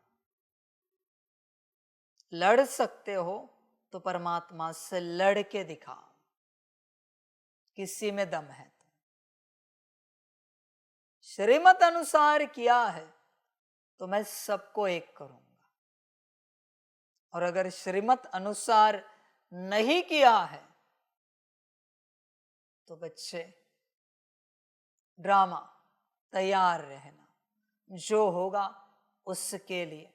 Speaker 4: लड़ सकते हो तो परमात्मा से लड़ के दिखाओ, किसी में दम है तो। श्रीमत अनुसार किया है तो मैं सबको एक करूंगा, और अगर श्रीमत अनुसार नहीं किया है तो बच्चे ड्रामा तैयार रहना। जो होगा उसके लिए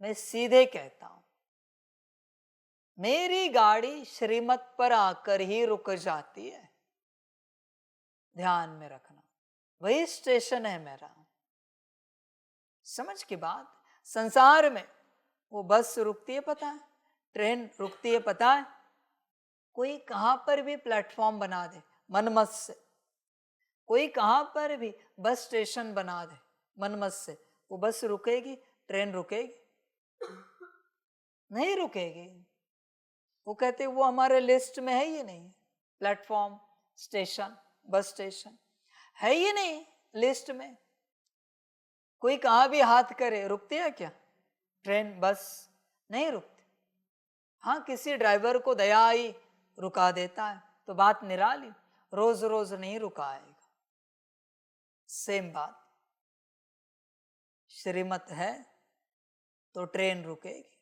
Speaker 4: मैं सीधे कहता हूं, मेरी गाड़ी श्रीमत पर आकर ही रुक जाती है। ध्यान में रखना, वही स्टेशन है मेरा। समझ की बात। संसार में वो बस रुकती है पता है, ट्रेन रुकती है पता है, कोई कहां पर भी प्लेटफॉर्म बना दे मनमत से, कोई कहां पर भी बस स्टेशन बना दे मनमत से, वो बस रुकेगी? ट्रेन रुकेगी? नहीं रुकेगी। वो कहते वो हमारे लिस्ट में है ही नहीं। प्लेटफॉर्म, स्टेशन, बस स्टेशन है ही नहीं लिस्ट में। कोई कहां भी हाथ करे, रुकती है क्या ट्रेन, बस? नहीं रुकती। हाँ, किसी ड्राइवर को दया आई, रुका देता है तो बात निराली। रोज रोज नहीं रुकाएगा। सेम बात, श्रीमत है तो ट्रेन रुकेगी,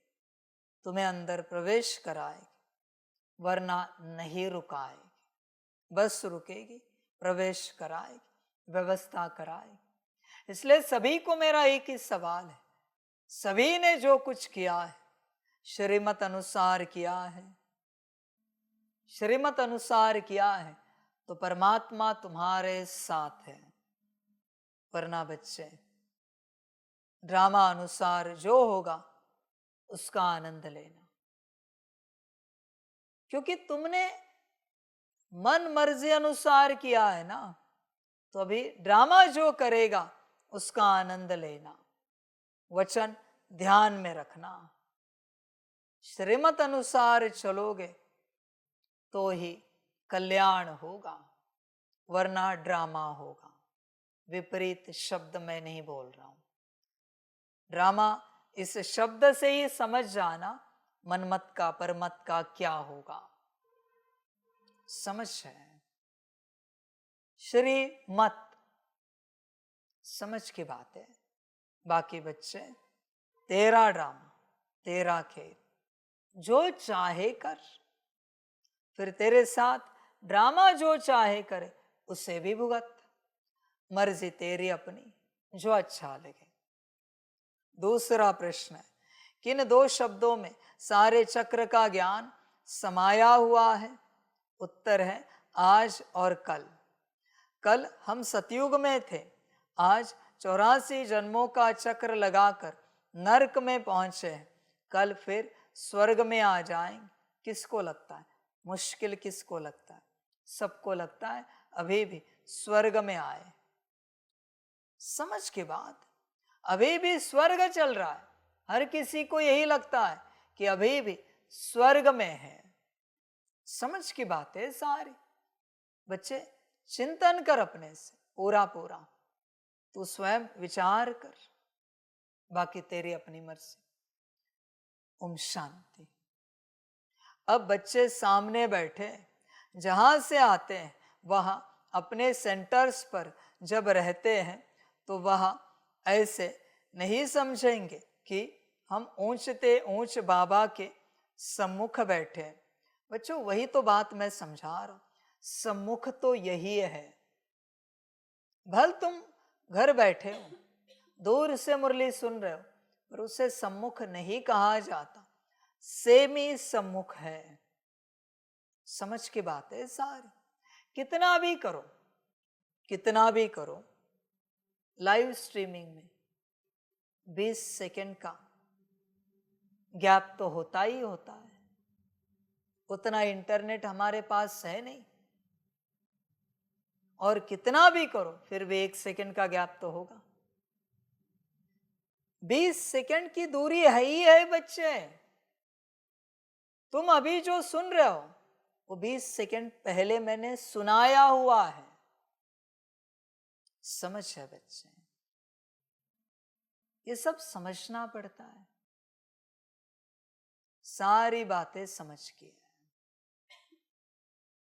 Speaker 4: तुम्हें अंदर प्रवेश कराएगी, वरना नहीं रुकाएगी। बस रुकेगी, प्रवेश कराएगी, व्यवस्था कराएगी। इसलिए सभी को मेरा एक ही सवाल है, सभी ने जो कुछ किया है श्रीमत अनुसार किया है, श्रीमत अनुसार किया है तो परमात्मा तुम्हारे साथ है। वरना बच्चे ड्रामा अनुसार जो होगा उसका आनंद लेना, क्योंकि तुमने मन मर्जी अनुसार किया है ना, तो अभी ड्रामा जो करेगा उसका आनंद लेना। वचन ध्यान में रखना, श्रीमत अनुसार चलोगे तो ही कल्याण होगा, वरना ड्रामा होगा। विपरीत शब्द मैं नहीं बोल रहा हूं। ड्रामा इस शब्द से ही समझ जाना मनमत का परमत का क्या होगा। समझ है? श्रीमत समझ की बात है। बाकी बच्चे तेरा ड्रामा, तेरा खेल, जो चाहे कर। फिर तेरे साथ ड्रामा जो चाहे करे उसे भी भुगत। मर्जी तेरी अपनी, जो अच्छा लगे। दूसरा प्रश्न है, किन दो शब्दों में सारे चक्र का ज्ञान समाया हुआ है? उत्तर है आज और कल। कल हम सतयुग में थे, आज 84 जन्मों का चक्र लगाकर नरक में पहुंचे हैं, कल फिर स्वर्ग में आ जाएंगे। किसको लगता है मुश्किल? किसको लगता है? सबको लगता है अभी भी स्वर्ग में आए। समझ की बात, अभी भी स्वर्ग चल रहा है। हर किसी को यही लगता है कि अभी भी स्वर्ग में है। समझ की बात है सारी। बच्चे चिंतन कर अपने से पूरा पूरा, तू स्वयं विचार कर, बाकी तेरी अपनी मर्जी। ओम शांति। अब बच्चे सामने बैठे, जहां से आते हैं वहां अपने सेंटर्स पर जब रहते हैं तो वहां ऐसे नहीं समझेंगे कि हम ऊंचते ऊंच बाबा के सम्मुख बैठे हैं। बच्चों वही तो बात मैं समझा रहा हूं, सम्मुख तो यही है। भल तुम घर बैठे हो, दूर से मुरली सुन रहे हो, पर उसे सम्मुख नहीं कहा जाता, सेमी सम्मुख है। समझ की बात है सारी। कितना भी करो, कितना भी करो, लाइव स्ट्रीमिंग में 20 सेकंड का गैप तो होता ही होता है। उतना इंटरनेट हमारे पास है नहीं, और कितना भी करो फिर भी 1 सेकंड का गैप तो होगा। 20 सेकंड की दूरी है ही है बच्चे। तुम अभी जो सुन रहे हो वो 20 सेकंड पहले मैंने सुनाया हुआ है। समझ है बच्चे, ये सब समझना पड़ता है। सारी बातें समझ के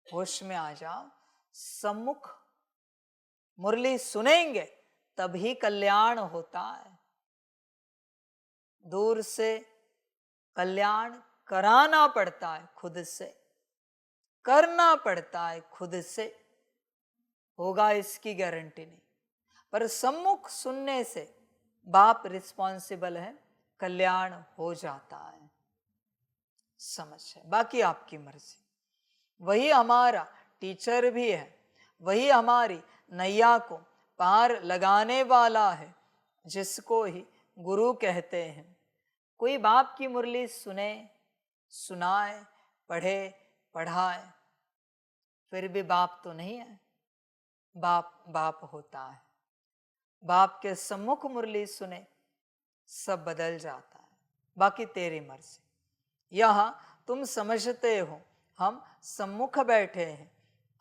Speaker 4: होश में आ जाओ। सम्मुख मुरली सुनेंगे तभी कल्याण होता है। दूर से कल्याण कराना पड़ता है, खुद से करना पड़ता है, खुद से होगा इसकी गारंटी नहीं। पर सम्मुख सुनने से बाप रिस्पॉन्सिबल है, कल्याण हो जाता है। समझ है, बाकी आपकी मर्जी। वही हमारा टीचर भी है, वही हमारी नैया को पार लगाने वाला है, जिसको ही गुरु कहते हैं। कोई बाप की मुरली सुने, सुनाए, पढ़े, पढ़ाए, फिर भी बाप तो नहीं है। बाप बाप होता है। बाप के सम्मुख मुरली सुने सब बदल जाता है। बाकी तेरी मर्जी। यहां तुम समझते हो हम सम्मुख बैठे हैं,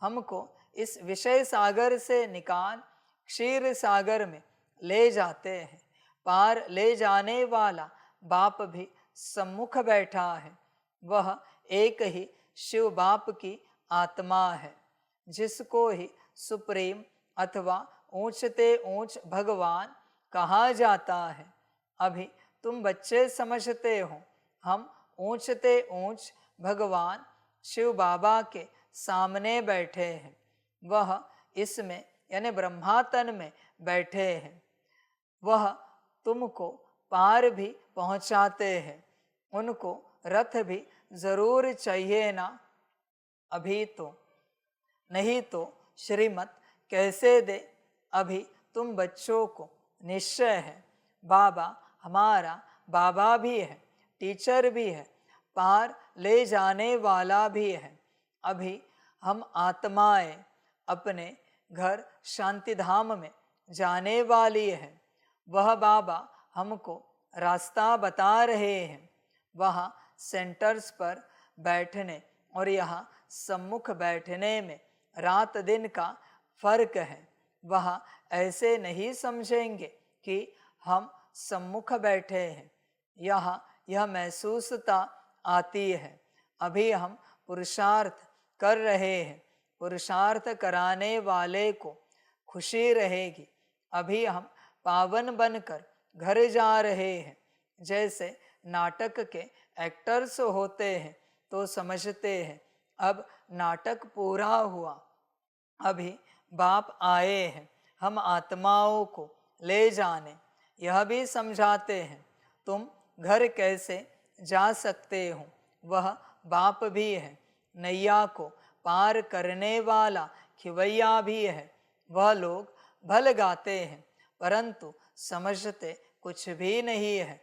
Speaker 4: हमको इस विषय सागर से निकाल क्षीर सागर में ले जाते हैं। पार ले जाने वाला बाप भी सम्मुख बैठा है। वह एक ही शिव बाप की आत्मा है, जिसको ही सुप्रीम अथवा ऊंचते ऊंच भगवान कहा जाता है। अभी तुम बच्चे समझते हो हम ऊंचते ऊंच भगवान शिव बाबा के सामने बैठे हैं। वह इसमें यानी ब्रह्मातन में बैठे हैं। वह तुमको पार भी पहुंचाते हैं। उनको रथ भी जरूर चाहिए ना। अभी तो नहीं तो श्रीमत कैसे दे। अभी तुम बच्चों को निश्चय है बाबा हमारा बाबा भी है, टीचर भी है, पार ले जाने वाला भी है। अभी हम आत्माएं अपने घर शांति धाम में जाने वाली है। वह बाबा हमको रास्ता बता रहे हैं। वहाँ सेंटर्स पर बैठने और यहाँ सम्मुख बैठने में रात दिन का फर्क है। वहाँ ऐसे नहीं समझेंगे कि हम सम्मुख बैठे हैं। यहाँ यह महसूसता आती है अभी हम पुरुषार्थ कर रहे हैं। पुरुषार्थ कराने वाले को खुशी रहेगी। अभी हम पावन बनकर घर जा रहे हैं। जैसे नाटक के एक्टर्स होते हैं तो समझते हैं अब नाटक पूरा हुआ, अभी बाप आए हैं हम आत्माओं को ले जाने। यह भी समझाते हैं तुम घर कैसे जा सकते हो, वह बाप भी है, नैया को पार करने वाला खिवैया भी है। वह लोग भल गाते हैं परंतु समझते कुछ भी नहीं है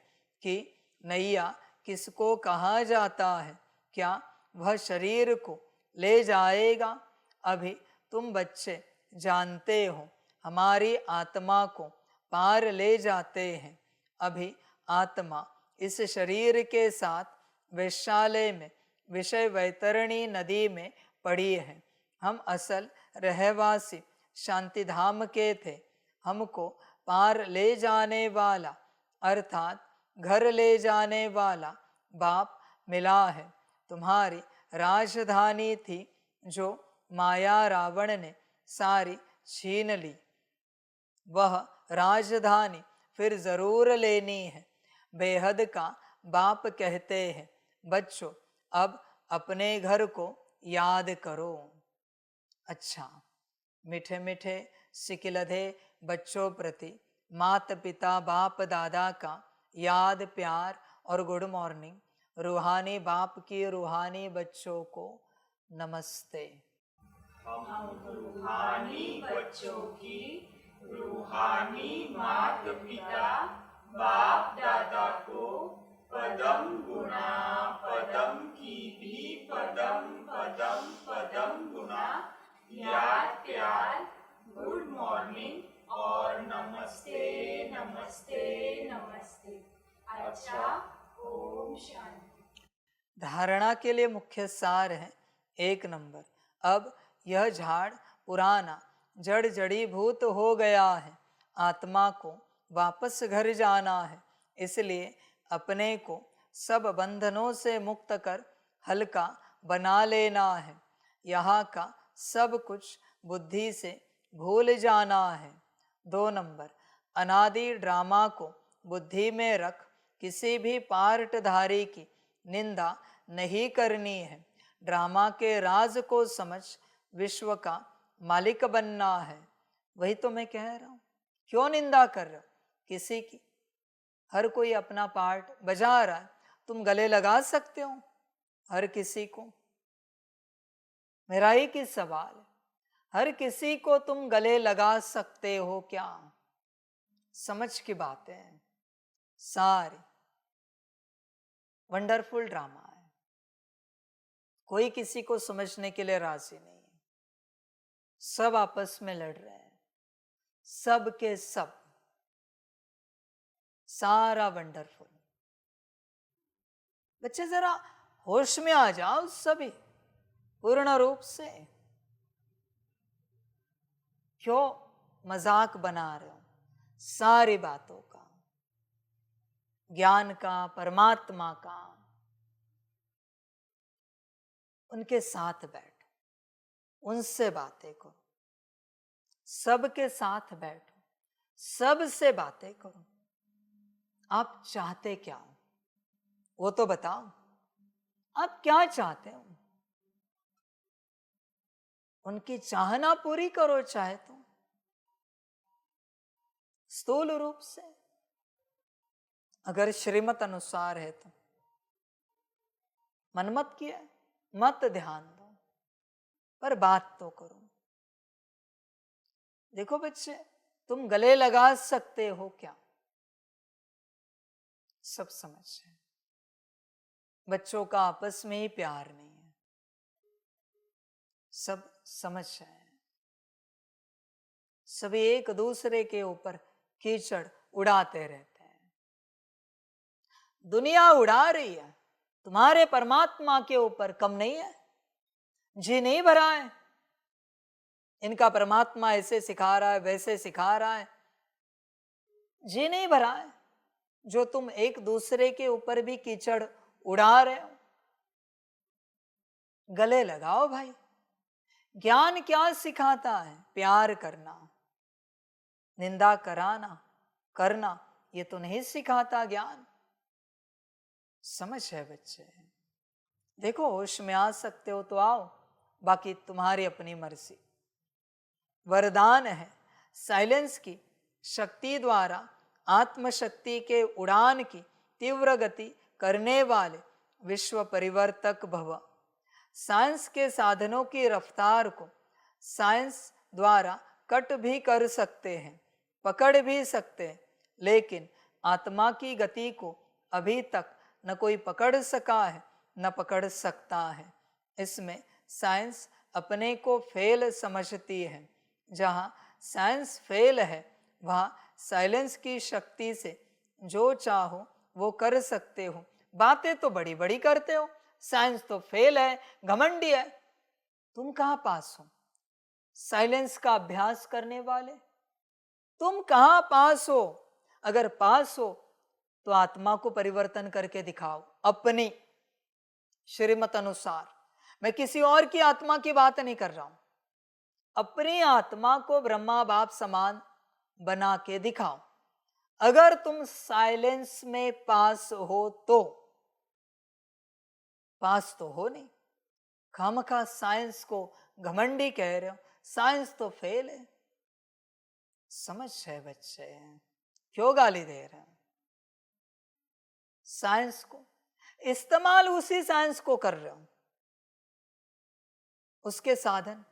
Speaker 4: कि नैया किसको कहा जाता है, क्या वह शरीर को ले जाएगा। अभी तुम बच्चे जानते हो हमारी आत्मा को पार ले जाते हैं। अभी आत्मा इस शरीर के साथ वैशाल्य में विषय वैतरणी नदी में पड़ी है। हम असल रहवासी शांतिधाम के थे। हमको पार ले जाने वाला अर्थात घर ले जाने वाला बाप मिला है। तुम्हारी राजधानी थी जो माया रावण ने सारी छीन ली, वह राजधानी फिर जरूर लेनी है। बेहद का बाप कहते हैं बच्चों अब अपने घर को याद करो। अच्छा, मीठे मीठे सिकिलधे बच्चों प्रति माता पिता बाप दादा का याद प्यार और गुड मॉर्निंग। रूहानी बाप की रूहानी बच्चों को नमस्ते।
Speaker 5: रूहानी बच्चों की रूहानी माता पिता बाप दादा को पदम गुणा पदम की भी पदम पदम पदम गुणा याद प्यार गुड मॉर्निंग और नमस्ते नमस्ते नमस्ते। अच्छा, ओम शांति।
Speaker 4: धारणा के लिए मुख्य सार है 1 नंबर, अब यह झाड़ पुराना जड़ जड़ीभूत हो गया है। आत्मा को वापस घर जाना है, इसलिए अपने को सब बंधनों से मुक्त कर हल्का बना लेना है। यहाँ का सब कुछ बुद्धि से भूल जाना है। 2 नंबर, अनादि ड्रामा को बुद्धि में रख किसी भी पार्टधारी की निंदा नहीं करनी है। ड्रामा के राज को समझ विश्व का मालिक बनना है। वही तो मैं कह रहा हूं, क्यों निंदा कर रहे हो किसी की? हर कोई अपना पार्ट बजा रहा है, तुम गले लगा सकते हो हर किसी को? मेरा ही सवाल है, हर किसी को तुम गले लगा सकते हो क्या? समझ की बातें हैं सारी। वंडरफुल ड्रामा है, कोई किसी को समझने के लिए राजी नहीं है। सब आपस में लड़ रहे हैं, सब के सब, सारा वंडरफुल। बच्चे जरा होश में आ जाओ सभी पूर्ण रूप से। क्यों मजाक बना रहे हो सारी बातों का, ज्ञान का, परमात्मा का? उनके साथ बैठो, उनसे बातें करो, सबके साथ बैठो, सबसे बातें करो। आप चाहते क्या हो वो तो बताओ, आप क्या चाहते हो? उनकी चाहना पूरी करो चाहे तो स्थूल रूप से, अगर श्रीमत अनुसार है तो। मन मत किया मत ध्यान दो, पर बात तो करो। देखो बच्चे, तुम गले लगा सकते हो क्या? सब समझ है। बच्चों का आपस में ही प्यार नहीं है, सब समझ है। सभी एक दूसरे के ऊपर कीचड़ उड़ाते रहते हैं। दुनिया उड़ा रही है, तुम्हारे परमात्मा के ऊपर कम नहीं है। जी नहीं भरा है, इनका परमात्मा ऐसे सिखा रहा है वैसे सिखा रहा है, जी नहीं भरा है। जो तुम एक दूसरे के ऊपर भी कीचड़ उड़ा रहे हो, गले लगाओ भाई। ज्ञान क्या सिखाता है? प्यार करना, निंदा कराना करना ये तो नहीं सिखाता ज्ञान। समझ है बच्चे? देखो होश में आ सकते हो तो आओ, बाकी तुम्हारी अपनी मर्जी। वरदान है साइलेंस की शक्ति द्वारा आत्मशक्ति के उड़ान की तीव्र गति करने वाले विश्व परिवर्तक भव। साइंस के साधनों की रफ्तार को साइंस द्वारा कट भी कर सकते हैं, पकड़ भी सकते हैं, लेकिन आत्मा की गति को अभी तक न कोई पकड़ सका है न पकड़ सकता है। इसमें साइंस अपने को फेल समझती है। जहाँ साइंस फेल है वहाँ साइलेंस की शक्ति से जो चाहो वो कर सकते हो। बातें तो बड़ी बड़ी करते हो, साइंस तो फेल है, घमंडी है। तुम कहाँ पास हो? साइलेंस का अभ्यास करने वाले तुम कहाँ पास हो? अगर पास हो तो आत्मा को परिवर्तन करके दिखाओ अपनी श्रीमत अनुसार। मैं किसी और की आत्मा की बात नहीं कर रहा हूं, अपनी आत्मा को ब्रह्मा बाप समान बना के दिखाओ। अगर तुम साइलेंस में पास हो तो, पास तो हो नहीं, खामखा साइंस को घमंडी कह रहे हो, साइंस तो फेल है। समझ है बच्चे, क्यों गाली दे रहे हैं? साइंस को इस्तेमाल उसी साइंस को कर रहे हो, उसके साधन,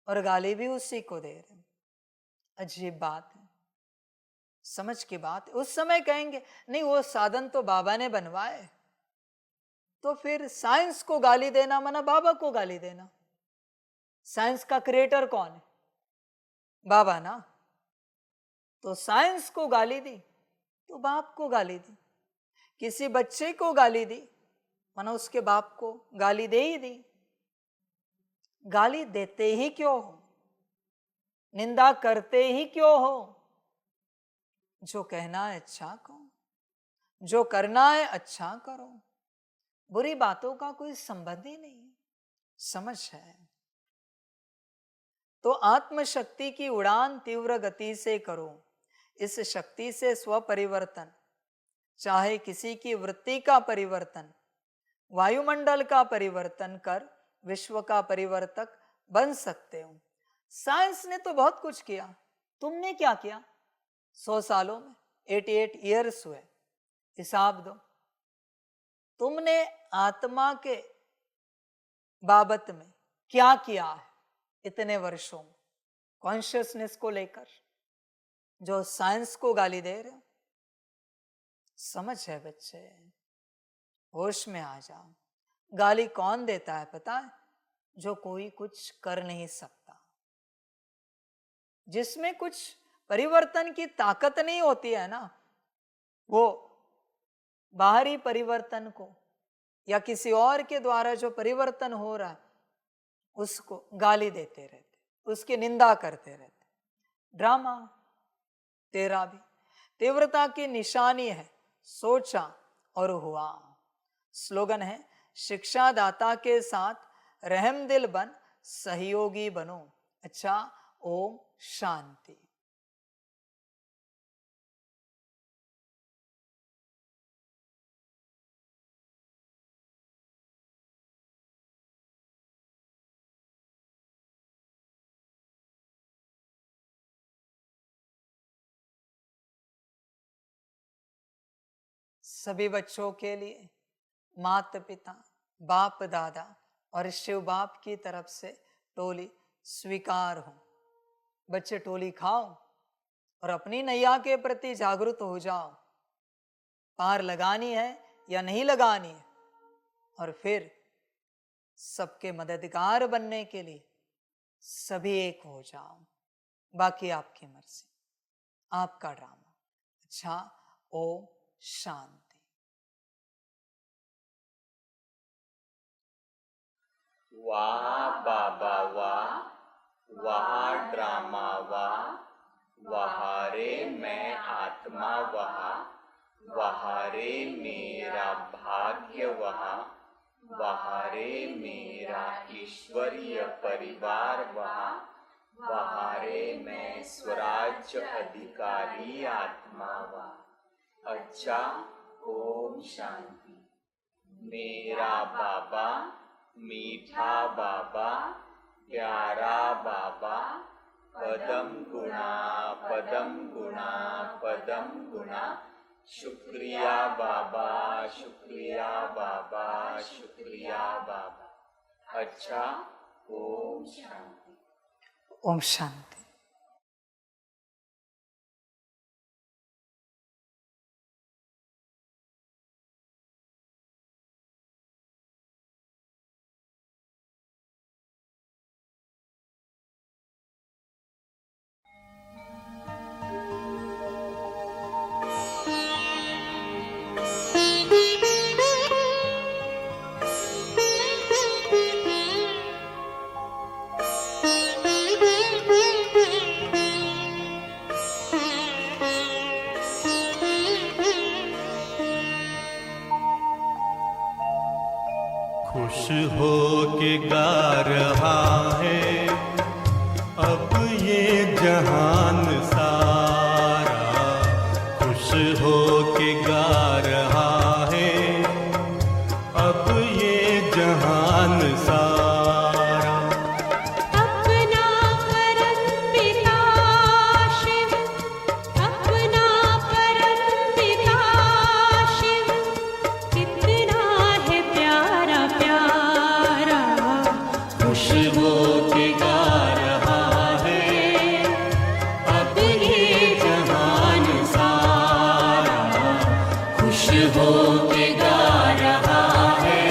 Speaker 4: और गाली भी उसी को दे रहे हो। अजीब बात है, समझ की बात है। उस समय कहेंगे नहीं वो साधन तो बाबा ने बनवाए, तो फिर साइंस को गाली देना माना बाबा को गाली देना। साइंस का क्रिएटर कौन है? बाबा ना। तो साइंस को गाली दी तो बाप को गाली दी। किसी बच्चे को गाली दी माना उसके बाप को गाली दे ही दी। गाली देते ही क्यों हो? निंदा करते ही क्यों हो? जो कहना है अच्छा कहो, जो करना है अच्छा करो। बुरी बातों का कोई संबंध ही नहीं है। समझ है तो आत्मशक्ति की उड़ान तीव्र गति से करो। इस शक्ति से स्वपरिवर्तन, चाहे किसी की वृत्ति का परिवर्तन, वायुमंडल का परिवर्तन कर विश्व का परिवर्तक बन सकते हो। साइंस ने तो बहुत कुछ किया, तुमने क्या किया? 100 सालों में 88 ईयर्स हुए, हिसाब दो। तुमने आत्मा के बाबत में क्या किया है इतने वर्षों में कॉन्शियसनेस को लेकर, जो साइंस को गाली दे रहे हो? समझ है बच्चे, होश में आ जाओ। गाली कौन देता है पता है? जो कोई कुछ कर नहीं सकता, जिसमें कुछ परिवर्तन की ताकत नहीं होती है ना, वो बाहरी परिवर्तन को या किसी और के द्वारा जो परिवर्तन हो रहा है उसको गाली देते रहते, उसकी निंदा करते रहते। ड्रामा तेरा भी तीव्रता की निशानी है, सोचा और हुआ। स्लोगन है शिक्षादाता के साथ रहमदिल बन सहयोगी बनो। अच्छा, ओम शांति। सभी बच्चों के लिए माता पिता, बाप दादा और शिव बाप की तरफ से टोली स्वीकार हो। बच्चे टोली खाओ और अपनी नैया के प्रति जागरूक हो जाओ। पार लगानी है या नहीं लगानी है, और फिर सबके मददगार बनने के लिए सभी एक हो जाओ। बाकी आपकी मर्जी, आपका ड्रामा। अच्छा, ओम शांति।
Speaker 5: वाह बाबा वाह, वहा ड्रामा वाह, वहारे मैं आत्मा वहा, वहारे मेरा भाग्य वहा, वहारे मेरा ईश्वरीय परिवार वहा, वहारे मैं स्वराज्य अधिकारी आत्मा वहा। अच्छा, ओम शांति। मेरा बाबा, मीठा बाबा, प्यारा बाबा, पदम गुणा पदम गुना। शुक्रिया बाबा, शुक्रिया बाबा, शुक्रिया बाबा। अच्छा, ओम शांति।
Speaker 4: ओम शांति।
Speaker 2: खुश हो के गा रहा है अब ये जहान सारा, खुश हो के गा रहा है अब ये जहान सारा।
Speaker 1: अपना परम पिता शिव, अपना परम पिता शिव, कितना है प्यारा प्यारा।
Speaker 2: खुश हो के गा रहा है अब ये जहान सारा, खुश हो के गा रहा है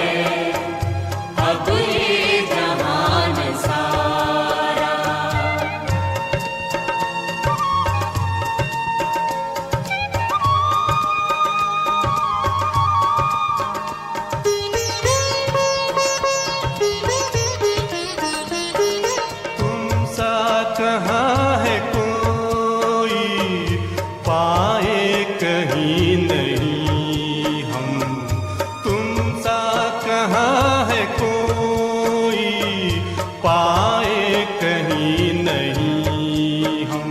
Speaker 2: अब ये जहान सारा। तुम सा कहाँ है कोई पाए कहीं नहीं हम, तुम सा कहाँ है कोई पाए कहीं नहीं हम।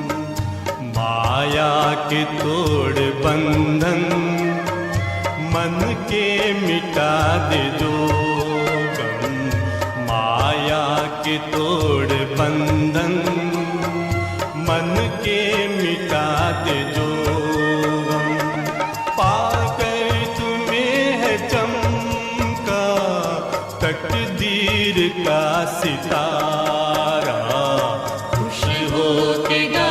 Speaker 2: माया के तोड़ बंधन मन के मिटा दे जो गम, माया के तोड़ बंधन मन के मिटा दे जो गम। पाकर तुम्हें है चमका तकदीर का सितारा, खुश हो के गा